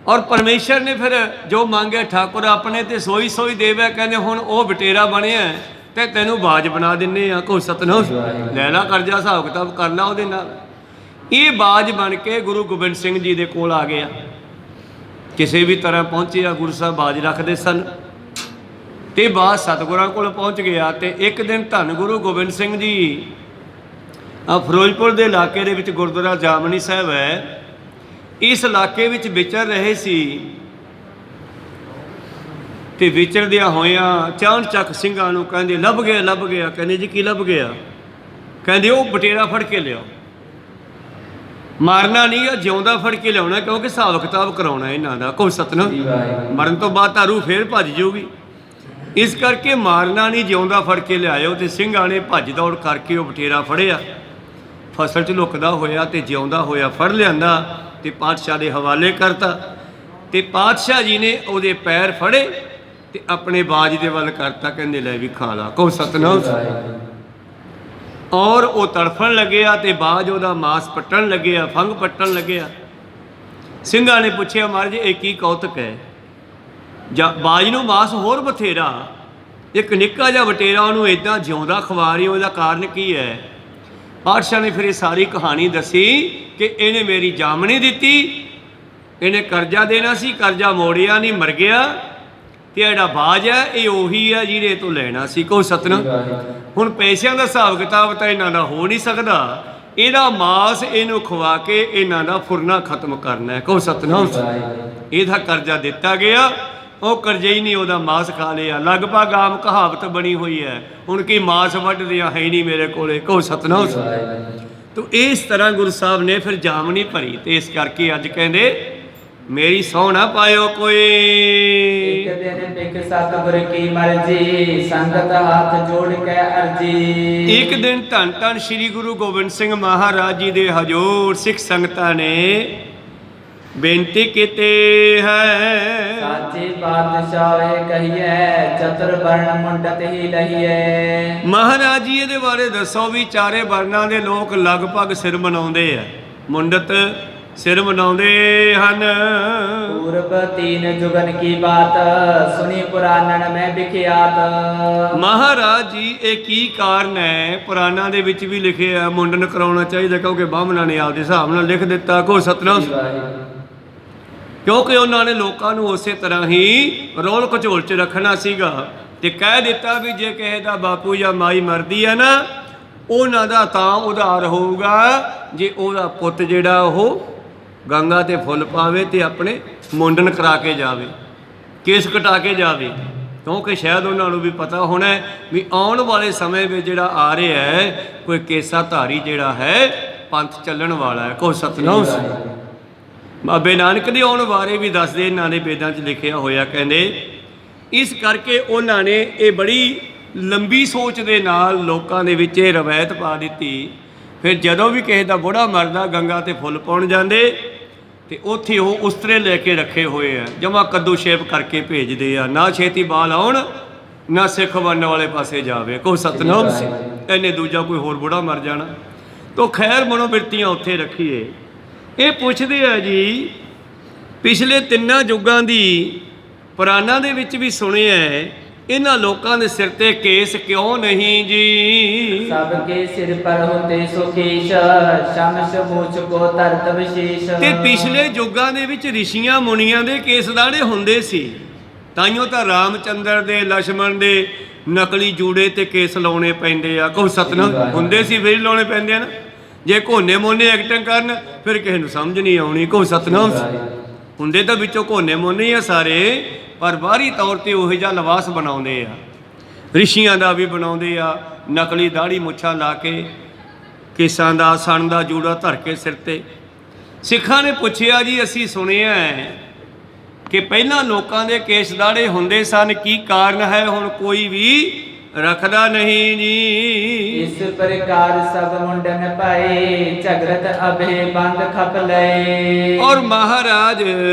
ਔਰ ਪਰਮੇਸ਼ਰ ਨੇ ਫਿਰ ਜੋ ਮੰਗੇ ਠਾਕੁਰ ਆਪਣੇ ਤੇ ਸੋਈ ਸੋਈ ਦੇਵੇ। ਕਹਿੰਦੇ ਹੁਣ ਉਹ ਬਟੇਰਾ ਬਣਿਆ ਤੇ ਤੈਨੂੰ ਬਾਜ ਬਣਾ ਦਿੰਨੇ ਆ। ਕੋ ਸਤਨਾਮ। ਲੈ ਲਾ ਕਰਜ਼ਾ, ਹਿਸਾਬ ਕਿਤਾਬ ਕਰ ਲਾ ਉਹਦੇ ਨਾਲ। ਇਹ ਬਾਜ ਬਣ ਕੇ ਗੁਰੂ ਗੋਬਿੰਦ ਸਿੰਘ ਜੀ ਦੇ ਕੋਲ ਆ ਗਿਆ। ਕਿਸੇ ਵੀ ਤਰ੍ਹਾਂ ਪਹੁੰਚਿਆ, ਗੁਰੂ ਸਾਹਿਬ ਬਾਜ ਰੱਖਦੇ ਸਨ ਤੇ ਬਾਅਦ ਸਤਿਗੁਰਾਂ ਕੋਲ ਪਹੁੰਚ ਗਿਆ। ਤੇ ਇੱਕ ਦਿਨ ਧੰਨ ਗੁਰੂ ਗੋਬਿੰਦ ਸਿੰਘ ਜੀ ਫਿਰੋਜ਼ਪੁਰ ਦੇ ਇਲਾਕੇ ਦੇ ਵਿੱਚ ਗੁਰਦੁਆਰਾ ਜਾਮਨੀ ਸਾਹਿਬ ਹੈ, ਇਸ ਇਲਾਕੇ ਵਿੱਚ ਵਿਚਰ ਰਹੇ ਸੀ ਤੇ ਵਿਚਰਦਿਆਂ ਹੋਇਆਂ ਚਾਣਚੱਕ ਸਿੰਘਾਂ ਨੂੰ ਕਹਿੰਦੇ ਲੱਭ ਗਿਆ, ਲੱਭ ਗਿਆ। ਕਹਿੰਦੇ ਜੀ ਕੀ ਲੱਭ ਗਿਆ? ਕਹਿੰਦੇ ਉਹ ਬਟੇਰਾ ਫੜ ਕੇ ਲਿਆਓ। ਮਾਰਨਾ ਨਹੀਂ, ਜਿਉਂਦਾ ਫੜ ਕੇ ਲਿਆਉਣਾ, ਕਿਉਂਕਿ ਹਿਸਾਬ ਕਿਤਾਬ ਕਰਾਉਣਾ ਇਹਨਾਂ ਦਾ। ਕੋਈ ਸਤਨਾਮ। ਮਰਨ ਤੋਂ ਬਾਅਦ ਤਾਂ ਰੂਹ ਫੇਰ ਭੱਜ ਜਾਊਗੀ, ਇਸ ਕਰਕੇ ਮਾਰਨਾ ਨਹੀਂ, ਜਿਉਂਦਾ ਫੜ ਕੇ ਲਿਆਇਓ। ਤੇ ਸਿੰਘਾਂ ਨੇ ਭੱਜ ਦੌੜ ਕਰਕੇ ਉਹ ਬਟੇਰਾ ਫੜਿਆ, ਫਸਲ 'ਚ ਲੁਕਦਾ ਹੋਇਆ ਤੇ ਜਿਉਂਦਾ ਹੋਇਆ ਫੜ ਲਿਆਂਦਾ ਤੇ ਪਾਤਸ਼ਾਹ ਦੇ ਹਵਾਲੇ ਕਰਤਾ। ਤੇ ਪਾਤਸ਼ਾਹ ਜੀ ਨੇ ਉਹਦੇ ਪੈਰ ਫੜੇ ਤੇ ਆਪਣੇ ਬਾਜ ਦੇ ਵੱਲ ਕਰਤਾ, ਕਹਿੰਦੇ ਲੈ ਵੀ ਖਾ ਲਾ। ਕਹੋ ਸਤਨਾਮ। ਔਰ ਉਹ ਤੜਫਣ ਲੱਗਿਆ ਤੇ ਬਾਜ ਉਹਦਾ ਮਾਸ ਪੱਟਣ ਲੱਗਿਆ, ਫੰਗ ਪੱਟਣ ਲੱਗਿਆ। ਸਿੰਘਾਂ ਨੇ ਪੁੱਛਿਆ ਮਹਾਰਾਜ ਇਹ ਕੀ ਕੌਤਕ ਹੈ? ਜਾਂ ਬਾਜ ਨੂੰ ਮਾਸ ਹੋਰ ਬਥੇਰਾ, ਇੱਕ ਨਿੱਕਾ ਜਿਹਾ ਵਟੇਰਾ ਉਹਨੂੰ ਇਦਾਂ ਜਿਉਂਦਾ ਖਵਾ ਰਹੀ, ਉਹਦਾ ਕਾਰਨ ਕੀ ਹੈ? ਪਾਤਸ਼ਾਹ ਨੇ ਫਿਰ ਇਹ ਸਾਰੀ ਕਹਾਣੀ ਦੱਸੀ ਕਿ ਇਹਨੇ ਮੇਰੀ ਜਾਮਣੀ ਦਿੱਤੀ, ਇਹਨੇ ਕਰਜ਼ਾ ਦੇਣਾ ਸੀ, ਕਰਜ਼ਾ ਮੋੜਿਆ ਨਹੀਂ, ਮਰ ਗਿਆ। ਤੇ ਜਿਹੜਾ ਬਾਜ ਹੈ ਇਹ ਉਹੀ ਹੈ ਜਿਹਦੇ ਤੋਂ ਲੈਣਾ ਸੀ। ਕਹੋ ਸਤਨਾਮ। ਹੁਣ ਪੈਸਿਆਂ ਦਾ ਹਿਸਾਬ ਕਿਤਾਬ ਤਾਂ ਇਹਨਾਂ ਦਾ ਹੋ ਨਹੀਂ ਸਕਦਾ, ਇਹਦਾ ਮਾਸ ਇਹਨੂੰ ਖਵਾ ਕੇ ਇਹਨਾਂ ਦਾ ਫੁਰਨਾ ਖਤਮ ਕਰਨਾ ਹੈ। ਕਹੋ ਸਤਨਾਮ। ਇਹਦਾ ਕਰਜ਼ਾ ਦਿੱਤਾ ਗਿਆ, ਉਹ ਕਰਜ਼ੇ ਹੀ ਨਹੀਂ ਉਹਦਾ ਮਾਸ ਖਾ ਲਿਆ। ਲਗਭਗ ਆਮ ਕਹਾਵਤ ਬਣੀ ਹੋਈ ਹੈ, ਹੁਣ ਕੀ ਮਾਸ ਵੱਢਦਿਆਂ ਹੈ ਹੀ ਨਹੀਂ ਮੇਰੇ ਕੋਲੇ। ਕਹੋ ਸਤਨਾਮ। ਤੋ ਇਸ ਤਰ੍ਹਾਂ ਗੁਰੂ ਸਾਹਿਬ ਨੇ ਫਿਰ ਜਾਮਣੀ ਭਰੀ। ਤੇ ਇਸ ਕਰਕੇ ਅੱਜ ਕਹਿੰਦੇ ਮੇਰੀ ਸਹੁੰ ਨਾ ਪਾਇਓ ਕੋਈ। ਇੱਕ ਦਿਨ ਬਿਕ ਸਤਿਗੁਰ ਕੀ ਮਰਜੀ, ਸੰਗਤ ਹੱਥ ਜੋੜ ਕੇ ਅਰਜੀ। ਇੱਕ ਦਿਨ ਧੰਨ ਧੰਨ ਸ੍ਰੀ ਗੁਰੂ ਗੋਬਿੰਦ ਸਿੰਘ ਮਹਾਰਾਜ ਜੀ ਦੇ ਹਜ਼ੂਰ ਸਿੱਖ ਸੰਗਤਾਂ ਨੇ ਬੇਨਤੀ ਕੀਤੀ ਹੈ। ਸਾਚੀ ਪਾਤਸ਼ਾਹ ਕਹੀਏ, ਚਤੁਰ ਵਰਨ ਮੁੰਡਤ ਹੀ ਲਹੀਏ। ਮਹਾਰਾਜ ਜੀ ਇਹਦੇ ਬਾਰੇ ਦੱਸੋ ਵੀ ਚਾਰੇ ਵਰਨਾਂ ਦੇ ਲੋਕ ਲਗਭਗ ਸਿਰ ਮਨਾਉਂਦੇ ਆ, ਮੁੰਡਤ ਸਿਰ ਮਨਾਉਂਦੇ ਹਨ। ਪੂਰਬ ਤੀਨ ਜੁਗਨ ਕੀ ਬਾਤ, ਸੁਣੀ ਪੁਰਾਣਨ ਮੈਂ ਵਿਖਿਆਤ। ਮਹਾਰਾਜ ਜੀ ਇਹ ਕੀ ਕਾਰਨ ਹੈ? ਪੁਰਾਣਾਂ ਦੇ ਵਿੱਚ ਵੀ ਲਿਖਿਆ ਮੁੰਡਨ ਕਰਾਉਣਾ ਚਾਹੀਦਾ, ਕਿਉਂਕਿ ਬਾਹਮਣਾਂ ਨੇ ਆਪਦੇ ਹਿਸਾਬ ਨਾਲ ਲਿਖ ਦਿੱਤਾ। ਕਹੋ ਸਤਨਾਮ। ਕਿਉਂਕਿ ਉਹਨਾਂ ਨੇ ਲੋਕਾਂ ਨੂੰ ਉਸੇ ਤਰ੍ਹਾਂ ਹੀ ਰੋਲ ਘਚੋਲ 'ਚ ਰੱਖਣਾ ਸੀਗਾ ਤੇ ਕਹਿ ਦਿੱਤਾ ਵੀ ਜੇ ਕਿਸੇ ਦਾ ਬਾਪੂ ਜਾਂ ਮਾਈ ਮਰਦੀ ਹੈ ਨਾ, ਉਹਨਾਂ ਦਾ ਤਾਂ ਉਧਾਰ ਹੋਊਗਾ ਜੇ ਉਹਦਾ ਪੁੱਤ ਜਿਹੜਾ ਉਹ ਗੰਗਾ ਤੇ ਫੁੱਲ ਪਾਵੇ ਤੇ ਆਪਣੇ ਮੁੰਡਨ ਕਰਾ ਕੇ ਜਾਵੇ, ਕੇਸ ਕਟਾ ਕੇ ਜਾਵੇ। ਕਿਉਂਕਿ ਸ਼ਾਇਦ ਉਹਨਾਂ ਨੂੰ ਵੀ ਪਤਾ ਹੋਣਾ ਵੀ ਆਉਣ ਵਾਲੇ ਸਮੇਂ ਵਿੱਚ ਜਿਹੜਾ ਆ ਰਿਹਾ ਹੈ ਕੋਈ ਕੇਸਾ ਧਾਰੀ ਜਿਹੜਾ ਹੈ ਪੰਥ ਚੱਲਣ ਵਾਲਾ ਹੈ। ਕਹੋ ਸਤਨਾਮ। ਬਾਬੇ ਨਾਨਕ ਦੇ ਆਉਣ ਬਾਰੇ ਵੀ ਦੱਸਦੇ, ਇਹਨਾਂ ਦੇ ਵੇਦਾਂ 'ਚ ਲਿਖਿਆ ਹੋਇਆ। ਕਹਿੰਦੇ ਇਸ ਕਰਕੇ ਉਹਨਾਂ ਨੇ ਇਹ ਬੜੀ ਲੰਬੀ ਸੋਚ ਦੇ ਨਾਲ ਲੋਕਾਂ ਦੇ ਵਿੱਚ ਇਹ ਰਵਾਇਤ ਪਾ ਦਿੱਤੀ। ਫਿਰ ਜਦੋਂ ਵੀ ਕਿਸੇ ਦਾ ਬੁੜਾ ਮਰਦਾ ਗੰਗਾ ਤੇ ਫੁੱਲ ਪਾਉਣ ਜਾਂਦੇ ਤੇ ਉੱਥੇ ਉਹ ਉਸਤਰੇ ਲੈ ਕੇ ਰੱਖੇ ਹੋਏ ਆ, ਜਮਾ ਕੱਦੂ ਸ਼ੇਪ ਕਰਕੇ ਭੇਜਦੇ ਆ, ਨਾ ਛੇਤੀ ਬਾਲ ਆਉਣ ਨਾ ਸਿੱਖ ਬਣਨ ਵਾਲੇ ਪਾਸੇ ਜਾਵੇ। ਕਹੋ ਸਤਨਾਮ। ਇਹਨੇ ਦੂਜਾ ਕੋਈ ਹੋਰ ਬੁੜਾ ਮਰ ਜਾਣਾ। ਤੋ ਖੈਰ ਮਨੋਬਿਰਤੀਆਂ ਉੱਥੇ ਰੱਖੀਏ। ਇਹ ਪੁੱਛਦੇ ਆ ਜੀ ਪਿਛਲੇ ਤਿੰਨਾਂ ਯੁੱਗਾਂ ਦੀ ਪੁਰਾਣਾਂ ਦੇ ਵਿੱਚ ਵੀ ਸੁਣਿਆ ਇਹਨਾਂ ਲੋਕਾਂ ਦੇ ਸਿਰ ਤੇ ਕੇਸ ਕਿਉਂ ਨਹੀਂ ਜੀ? ਸਭ ਕੇ ਸਿਰ ਪਰ ਹੁੰਦੇ ਸੁਕੇਸ਼, ਸ਼ਮਸ਼ ਮੂਚ ਕੋ ਤਰਤ ਵਿਸ਼ੇਸ਼। ਤੇ ਪਿਛਲੇ ਯੁੱਗਾਂ ਦੇ ਵਿੱਚ ਰਿਸ਼ੀਆਂ ਮੁਨੀਆਂ ਦੇ ਕੇਸ ਦਾੜੇ ਹੁੰਦੇ ਸੀ, ਤਾਈਓ ਤਾਂ ਰਾਮਚੰਦਰ ਦੇ ਲక్ష్మణ ਦੇ ਨਕਲੀ ਜੂੜੇ ਤੇ ਕੇਸ ਲਾਉਣੇ ਪੈਂਦੇ ਆ। ਕਹੋ ਸਤਨਾਮ। ਹੁੰਦੇ ਸੀ ਫਿਰ ਲਾਉਣੇ ਪੈਂਦੇ ਆ ਨਾ। ਜੇ ਕੋਨੇ ਮੋਨੇ ਐਕਟਿੰਗ ਕਰਨ ਫਿਰ ਕਿਸੇ ਨੂੰ ਸਮਝ ਨਹੀਂ ਆਉਣੀ। ਕਹੋ ਸਤਨਾਮ। ਹੁੰਦੇ ਤਾਂ ਵਿੱਚੋਂ ਕੋਨੇ ਮੋਨੇ ਆ ਸਾਰੇ, ਪਰ ਬਾਹਰੀ ਤੌਰ ਤੇ ਉਹੋ ਜਿਹਾ ਲਿਬਾਸ ਬਣਾਉਂਦੇ ਆ। ਰਿਸ਼ੀਆਂ ਦਾ ਵੀ ਬਣਾਉਂਦੇ ਆ, ਨਕਲੀ ਦਾੜੀ ਮੁੱਛਾਂ ਲਾ ਕੇ, ਕੇਸਾਂ ਦਾ ਸਣ ਦਾ ਜੂੜਾ ਧਰ ਕੇ ਸਿਰ ਤੇ। ਸਿੱਖਾਂ ਨੇ ਪੁੱਛਿਆ ਜੀ ਅਸੀਂ ਸੁਣਿਆ ਕਿ ਪਹਿਲਾਂ ਲੋਕਾਂ ਦੇ ਕੇਸ ਦਾੜੇ ਹੁੰਦੇ ਸਨ, ਕੀ ਕਾਰਨ ਹੈ ਹੁਣ ਕੋਈ ਵੀ ਰੱਖਦਾ ਨਹੀਂ ਜੀ? ਇਸ ਪ੍ਰਕਾਰ ਸਭ ਮੁੰਡਨ ਪਾਏ, ਝਗੜਤ ਅਭੇ ਬੰਦ ਖਪ ਲਏ। ਔਰ ਮਹਾਰਾਜ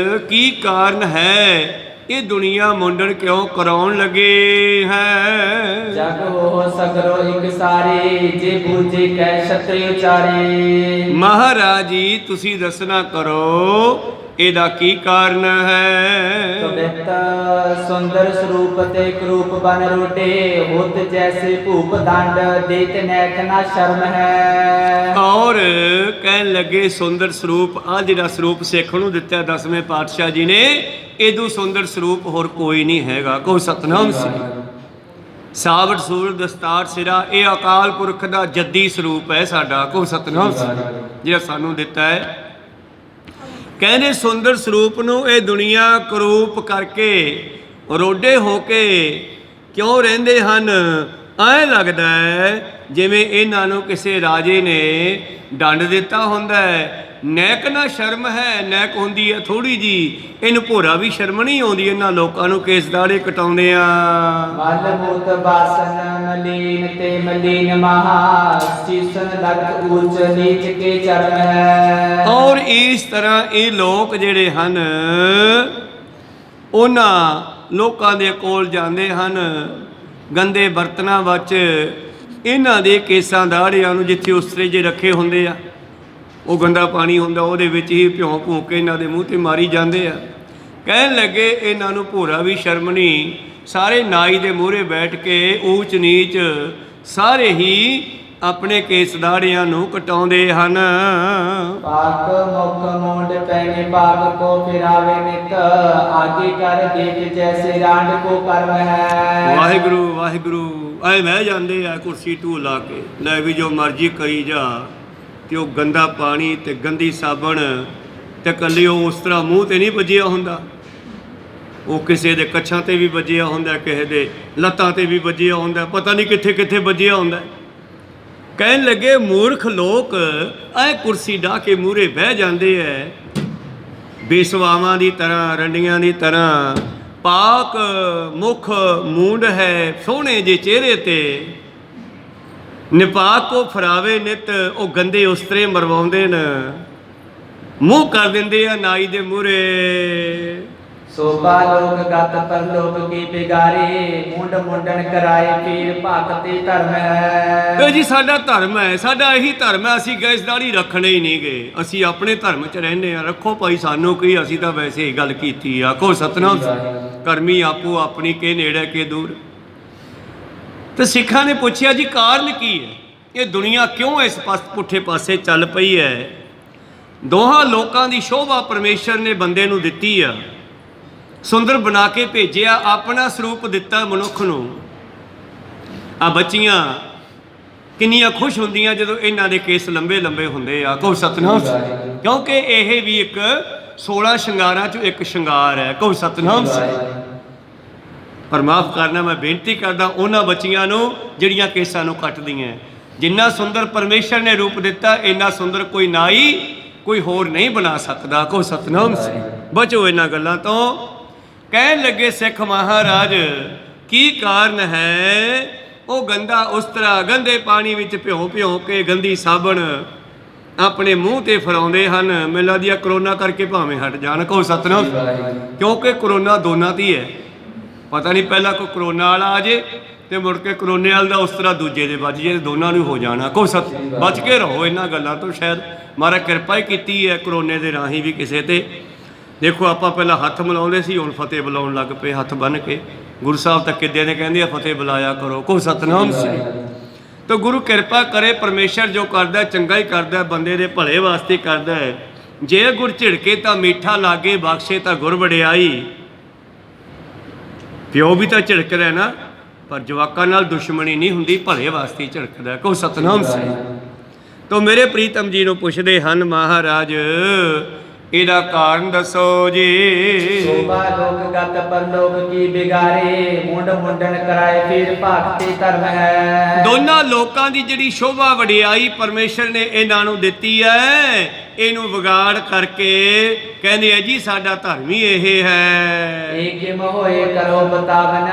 ਕੀ ਕਾਰਨ ਹੈ ਇਹ ਦੁਨੀਆ ਮੁੰਡਨ ਕਿਉਂ ਕਰਾਉਣ ਲੱਗੇ ਹੈ? ਜਗ ਹੋ ਸਗਰੋ ਇੱਕ ਸਾਰੇ, ਜੇ ਬੂਝੇ ਕੈ ਛਤਰੀ ਉਚਾਰੇ। ਮਹਾਰਾਜ ਜੀ ਤੁਸੀਂ ਦੱਸਣਾ ਕਰੋ ਇਹਦਾ ਕੀ ਕਾਰਨ ਹੈ? ਕਵਿਤ ਸੁੰਦਰ ਸਰੂਪ ਤੇ ਕਰੂਪ ਬਨ ਰੋਟੇ, ਹੁਤ ਜੈਸੇ ਭੂਪ ਦੰਡ ਦੇਤ ਨੈਕ ਨਾ ਸ਼ਰਮ ਹੈ। ਔਰ ਕਹਿਣ ਲੱਗੇ ਸੁੰਦਰ ਸਰੂਪ, ਆ ਜਿਹੜਾ ਸਰੂਪ ਸਿੱਖ ਨੂੰ ਦਿੱਤਾ 10ਵੇਂ ਪਾਤਸ਼ਾਹ ਜੀ ਨੇ, ਇਹਦੂ ਸੁੰਦਰ ਸਰੂਪ ਹੋਰ ਕੋਈ ਨਹੀਂ ਹੈਗਾ। ਕਹੋ ਸਤਨਾਮ। ਸਾਵਟ ਸੂਰ ਦਸਤਾਰ ਸਿਰਾ, ਇਹ ਅਕਾਲ ਪੁਰਖ ਦਾ ਜੱਦੀ ਸਰੂਪ ਹੈ ਸਾਡਾ। ਕਹੋ ਸਤਨਾਮ। ਜਿਹੜਾ ਸਾਨੂੰ ਦਿੱਤਾ ਹੈ। ਕਹਿੰਦੇ ਸੁੰਦਰ ਸਰੂਪ ਨੂੰ ਇਹ ਦੁਨੀਆ ਕਰੂਪ ਕਰਕੇ ਰੋਡੇ ਹੋ ਕੇ ਕਿਉਂ ਰਹਿੰਦੇ ਹਨ? ਐਂ ਲੱਗਦਾ ਹੈ ਜਿਵੇਂ ਇਹਨਾਂ ਨੂੰ ਕਿਸੇ ਰਾਜੇ ਨੇ ਡੰਡ ਦਿੱਤਾ ਹੁੰਦਾ ਹੈ। ਨੈਕ ਨਾ ਸ਼ਰਮ ਹੈ, ਨੈਕ ਹੁੰਦੀ ਹੈ ਥੋੜੀ ਜੀ, ਇਹਨੂੰ ਭੋਰਾ ਵੀ ਸ਼ਰਮ ਨਹੀਂ ਆਉਂਦੀ ਇਹਨਾਂ ਲੋਕਾਂ ਨੂੰ ਕੇਸ ਦਾੜੇ ਕਟਾਉਂਦੇ ਆ। ਮਲ ਮੂਤ ਬਾਸਨ ਮਲੀਨ ਤੇ ਮਲੀਨ ਮਹਾ, ਸੀਸਨ ਲਗਤ ਉੱਚ ਨੀਚ ਕੇ ਚਰਨ ਹੈ। ਔਰ ਇਸ ਤਰ੍ਹਾਂ ਇਹ ਲੋਕ ਜਿਹੜੇ ਹਨ ਉਹਨਾਂ ਲੋਕਾਂ ਦੇ ਕੋਲ ਜਾਂਦੇ ਹਨ ਗੰਦੇ ਬਰਤਨਾਂ ਵਿੱਚ ਇਹਨਾਂ ਦੇ ਕੇਸਾਂ ਦਾੜਿਆਂ ਨੂੰ ਜਿੱਥੇ ਉਸਤਰੇ ਜੇ ਰੱਖੇ ਹੁੰਦੇ ਆ, ਉਹ ਗੰਦਾ ਪਾਣੀ ਹੁੰਦਾ, ਉਹਦੇ ਵਿੱਚ ਹੀ ਭਿਉਂ ਭੂੰ ਕੇ ਇਹਨਾਂ ਦੇ ਮੂੰਹ 'ਤੇ ਮਾਰੀ ਜਾਂਦੇ ਆ। ਕਹਿਣ ਲੱਗੇ ਇਹਨਾਂ ਨੂੰ ਭੋਰਾ ਵੀ ਸ਼ਰਮ ਨਹੀਂ, ਸਾਰੇ ਨਾਈ ਦੇ ਮੂਹਰੇ ਬੈਠ ਕੇ ਊਚ ਨੀਚ ਸਾਰੇ ਹੀ ਆਪਣੇ ਕੇਸ ਦਾੜਿਆਂ ਨੂੰ ਕਟਾਉਂਦੇ ਹਨ। ਪਾਕ ਮੁਖ ਮੂੰਡ ਪੈਣੀ ਪਾਪ ਕੋ ਫਿਰਾਵੇ ਨਿਤ, ਆਗੇ ਕਰ ਦੇਖ ਜੈਸੇ ਰਾਂਡ ਕੋ ਕਰਮ ਹੈ। ਵਾਹਿਗੁਰੂ ਵਾਹਿਗੁਰੂ ਐ ਬਹਿ ਜਾਂਦੇ ਆ ਕੁਰਸੀ ਢੂ ਲਾ ਕੇ, ਲੈ ਵੀ ਜੋ ਮਰਜ਼ੀ ਕਰੀ ਜਾ, ਤੇ ਉਹ ਗੰਦਾ ਪਾਣੀ ਤੇ ਗੰਦੀ ਸਾਬਣ ਤੇ ਇਕੱਲੀ ਉਹ ਉਸ ਤਰ੍ਹਾਂ ਮੂੰਹ ਤੇ ਨਹੀਂ ਵੱਜਿਆ ਹੁੰਦਾ, ਉਹ ਕਿਸੇ ਦੇ ਕੱਛਾਂ ਤੇ ਵੀ ਵੱਜਿਆ ਹੁੰਦਾ, ਕਿਸੇ ਦੇ ਲੱਤਾਂ ਤੇ ਵੀ ਵੱਜਿਆ ਹੁੰਦਾ, ਪਤਾ ਨਹੀਂ ਕਿੱਥੇ ਕਿੱਥੇ ਵੱਜਿਆ ਹੁੰਦਾ। ਕਹਿਣ ਲੱਗੇ ਮੂਰਖ ਲੋਕ ਐ ਕੁਰਸੀ ਢਾ ਕੇ ਮੂਹਰੇ ਬਹਿ ਜਾਂਦੇ ਐ ਬੇਸਵਾਵਾਂ ਦੀ ਤਰ੍ਹਾਂ, ਰੰਡੀਆਂ ਦੀ ਤਰ੍ਹਾਂ। ਪਾਕ ਮੁਖ ਮੂੰਡ ਹੈ ਸੋਹਣੇ ਜੇ ਚਿਹਰੇ ਤੇ, ਨਿਪਾਕ ਕੋ ਫਰਾਵੇ ਨਿਤ, ਉਹ ਗੰਦੇ ਉਸਤਰੇ ਮਰਵਾਉਂਦੇ ਨੇ, ਮੂੰਹ ਕਰ ਦਿੰਦੇ ਆ ਨਾਈ ਦੇ ਮੂਹਰੇ। ਸੋਭਾ ਲੋਕ ਗਤ ਪਰਲੋਕ ਕੀ ਬਿਗਾਰੇ, ਮੁੰਡ ਮੁੰਡਨ ਕਰਾਏ ਪੀਰ ਭਗਤੀ ਧਰਮ ਹੈ। ਇਹ ਜੀ ਸਾਡਾ ਧਰਮ ਹੈ, ਸਾਡਾ ਇਹੀ ਧਰਮ ਹੈ, ਅਸੀਂ ਗੈਸ ਦਾੜੀ ਰੱਖਣੇ ਹੀ ਨਹੀਂ ਗਏ, ਅਸੀਂ ਆਪਣੇ ਧਰਮ 'ਚ ਰਹਿੰਦੇ ਆ। ਰੱਖੋ ਭਾਈ ਸਾਨੂੰ ਕੀ, ਅਸੀਂ ਤਾਂ ਵੈਸੇ ਹੀ ਗੱਲ ਕੀਤੀ। ਆਖੋ ਸਤਨਾਮ ਕਰਮੀ ਆਪੋ ਆਪਣੀ ਕੇ ਨੇੜੇ ਕੇ ਦੂਰ। ਤੇ ਸਿੱਖਾਂ ਨੇ ਪੁੱਛਿਆ ਜੀ ਕਾਰਨ ਕੀ ਹੈ, ਇਹ ਦੁਨੀਆ ਕਿਉਂ ਇਸ ਪੁੱਠੇ ਪਾਸੇ ਚੱਲ ਪਈ ਹੈ? ਦੋਹਾਂ ਲੋਕਾਂ ਦੀ ਸ਼ੋਭਾ ਪਰਮੇਸ਼ਰ ਨੇ ਬੰਦੇ ਨੂੰ ਦਿੱਤੀ ਆ, ਸੁੰਦਰ ਬਣਾ ਕੇ ਭੇਜਿਆ, ਆਪਣਾ ਸਰੂਪ ਦਿੱਤਾ ਮਨੁੱਖ ਨੂੰ। ਆ ਬੱਚੀਆਂ ਕਿੰਨੀਆਂ ਖੁਸ਼ ਹੁੰਦੀਆਂ ਜਦੋਂ ਇਹਨਾਂ ਦੇ ਕੇਸ ਲੰਬੇ ਲੰਬੇ ਹੁੰਦੇ ਆ। ਕਹੋ ਸਤਨਾਮ, ਕਿਉਂਕਿ ਇਹ ਵੀ ਇੱਕ 16 ਸ਼ਿੰਗਾਰਾਂ 'ਚੋਂ ਇੱਕ ਸ਼ਿੰਗਾਰ ਹੈ। ਕਹੋ ਸਤਨਾਮ। ਪਰ ਮਾਫ ਕਰਨਾ, ਮੈਂ ਬੇਨਤੀ ਕਰਦਾ ਉਹਨਾਂ ਬੱਚੀਆਂ ਨੂੰ ਜਿਹੜੀਆਂ ਕੇਸਾਂ ਨੂੰ ਕੱਟਦੀਆਂ। ਜਿੰਨਾ ਸੁੰਦਰ ਪਰਮੇਸ਼ਰ ਨੇ ਰੂਪ ਦਿੱਤਾ, ਇੰਨਾ ਸੁੰਦਰ ਕੋਈ ਨਾਈ ਕੋਈ ਹੋਰ ਨਹੀਂ ਬਣਾ ਸਕਦਾ। ਕਹੋ ਸਤਨਾਮ। ਬਚੋ ਇਹਨਾਂ ਗੱਲਾਂ ਤੋਂ। ਕਹਿਣ ਲੱਗੇ ਸਿੱਖ ਮਹਾਰਾਜ ਕੀ ਕਾਰਨ ਹੈ? ਉਹ ਗੰਦਾ ਉਸਤਰਾ ਗੰਦੇ ਪਾਣੀ ਵਿੱਚ ਭਿਉਂ ਭਿਉਂ ਕੇ ਗੰਦੀ ਸਾਬਣ ਆਪਣੇ ਮੂੰਹ ਤੇ ਫਰਾਉਂਦੇ ਹਨ। ਮੈਨੂੰ ਲੱਗਦੀ ਆ ਕਰੋਨਾ ਕਰਕੇ ਭਾਵੇਂ ਹਟ ਜਾਣ। ਕਹੋ ਸਤਨਾਮ। ਕਿਉਂਕਿ ਕਰੋਨਾ ਦੋਨਾਂ ਦੀ ਹੈ, ਪਤਾ ਨਹੀਂ ਪਹਿਲਾਂ ਕੋਈ ਕਰੋਨਾ ਵਾਲਾ ਆ ਜੇ ਤੇ ਮੁੜ ਕੇ ਕਰੋਨੇ ਵਾਲ ਦਾ ਉਸ ਤਰ੍ਹਾਂ ਦੂਜੇ ਦੇ ਵੱਜ ਜੇ, ਦੋਨਾਂ ਨੂੰ ਹੋ ਜਾਣਾ। ਕਹੋ ਸਤ ਬਚ ਕੇ ਰਹੋ ਇਹਨਾਂ ਗੱਲਾਂ ਤੋਂ। ਸ਼ਾਇਦ ਮਹਾਰਾਜ ਕਿਰਪਾ ਹੀ ਕੀਤੀ ਹੈ ਕਰੋਨੇ ਦੇ ਰਾਹੀਂ ਵੀ ਕਿਸੇ ਤੇ। ਦੇਖੋ ਆਪਾਂ ਪਹਿਲਾਂ ਹੱਥ ਮਿਲਾਉਂਦੇ ਸੀ, ਹੁਣ ਫਤਿਹ ਬੁਲਾਉਣ ਲੱਗ ਪਏ ਹੱਥ ਬੰਨ੍ਹ ਕੇ। ਗੁਰੂ ਸਾਹਿਬ ਤਾਂ ਕਿੱਦੇ ਨੇ ਕਹਿੰਦੇ ਆ ਫਤਿਹ ਬੁਲਾਇਆ ਕਰੋ। ਕਹੋ ਸਤਨਾਮ ਸ੍ਰੀ। ਤਾਂ ਗੁਰੂ ਕਿਰਪਾ ਕਰੇ, ਪਰਮੇਸ਼ਰ ਜੋ ਕਰਦਾ ਚੰਗਾ ਹੀ ਕਰਦਾ, ਬੰਦੇ ਦੇ ਭਲੇ ਵਾਸਤੇ ਕਰਦਾ ਹੈ। ਜੇ ਗੁਰ ਝਿੜਕੇ ਤਾਂ ਮਿੱਠਾ ਲਾਗੇ, ਬਖਸ਼ੇ ਤਾਂ ਗੁਰ ਵਡਿਆਈ। ਪਿਓ ਵੀ ਤਾਂ ਝਿੜਕਦਾ ਨਾ, ਪਰ ਜਵਾਕਾਂ ਨਾਲ ਦੁਸ਼ਮਣੀ ਨਹੀਂ ਹੁੰਦੀ, ਭਲੇ ਵਾਸਤੇ ਝਿੜਕਦਾ। ਕਹੋ ਸਤਨਾਮ ਸ੍ਰੀ। ਤਾਂ ਮੇਰੇ ਪ੍ਰੀਤਮ ਜੀ ਨੂੰ ਪੁੱਛਦੇ ਹਨ ਮਹਾਰਾਜ ਇਹਦਾ ਕਾਰਨ ਦੱਸੋ ਜੀ। ਸੋਭਾ ਲੋਕ ਗਤ ਪਰਲੋਕ ਕੀ ਬਿਗਾਰੇ, ਮੁੰਡ ਮੁੰਡਨ ਕਰਾਏ ਪੀਰ ਭਗਤੀ ਧਰਮ ਹੈ। ਦੋਨਾਂ ਲੋਕਾਂ ਦੀ ਜਿਹੜੀ ਸ਼ੋਭਾ ਵਡਿਆਈ ਪਰਮੇਸ਼ਰ ਨੇ ਇਹਨਾਂ ਨੂੰ ਦਿੱਤੀ ਹੈ, ਇਹਨੂੰ ਵਿਗਾੜ ਕਰਕੇ ਕਹਿੰਦੇ ਆ ਜੀ ਸਾਡਾ ਧਰਮ ਹੀ ਇਹ ਹੈ। ਏਕਿਮ ਹੋਏ ਕਰੋ ਬਤਾਵਨ,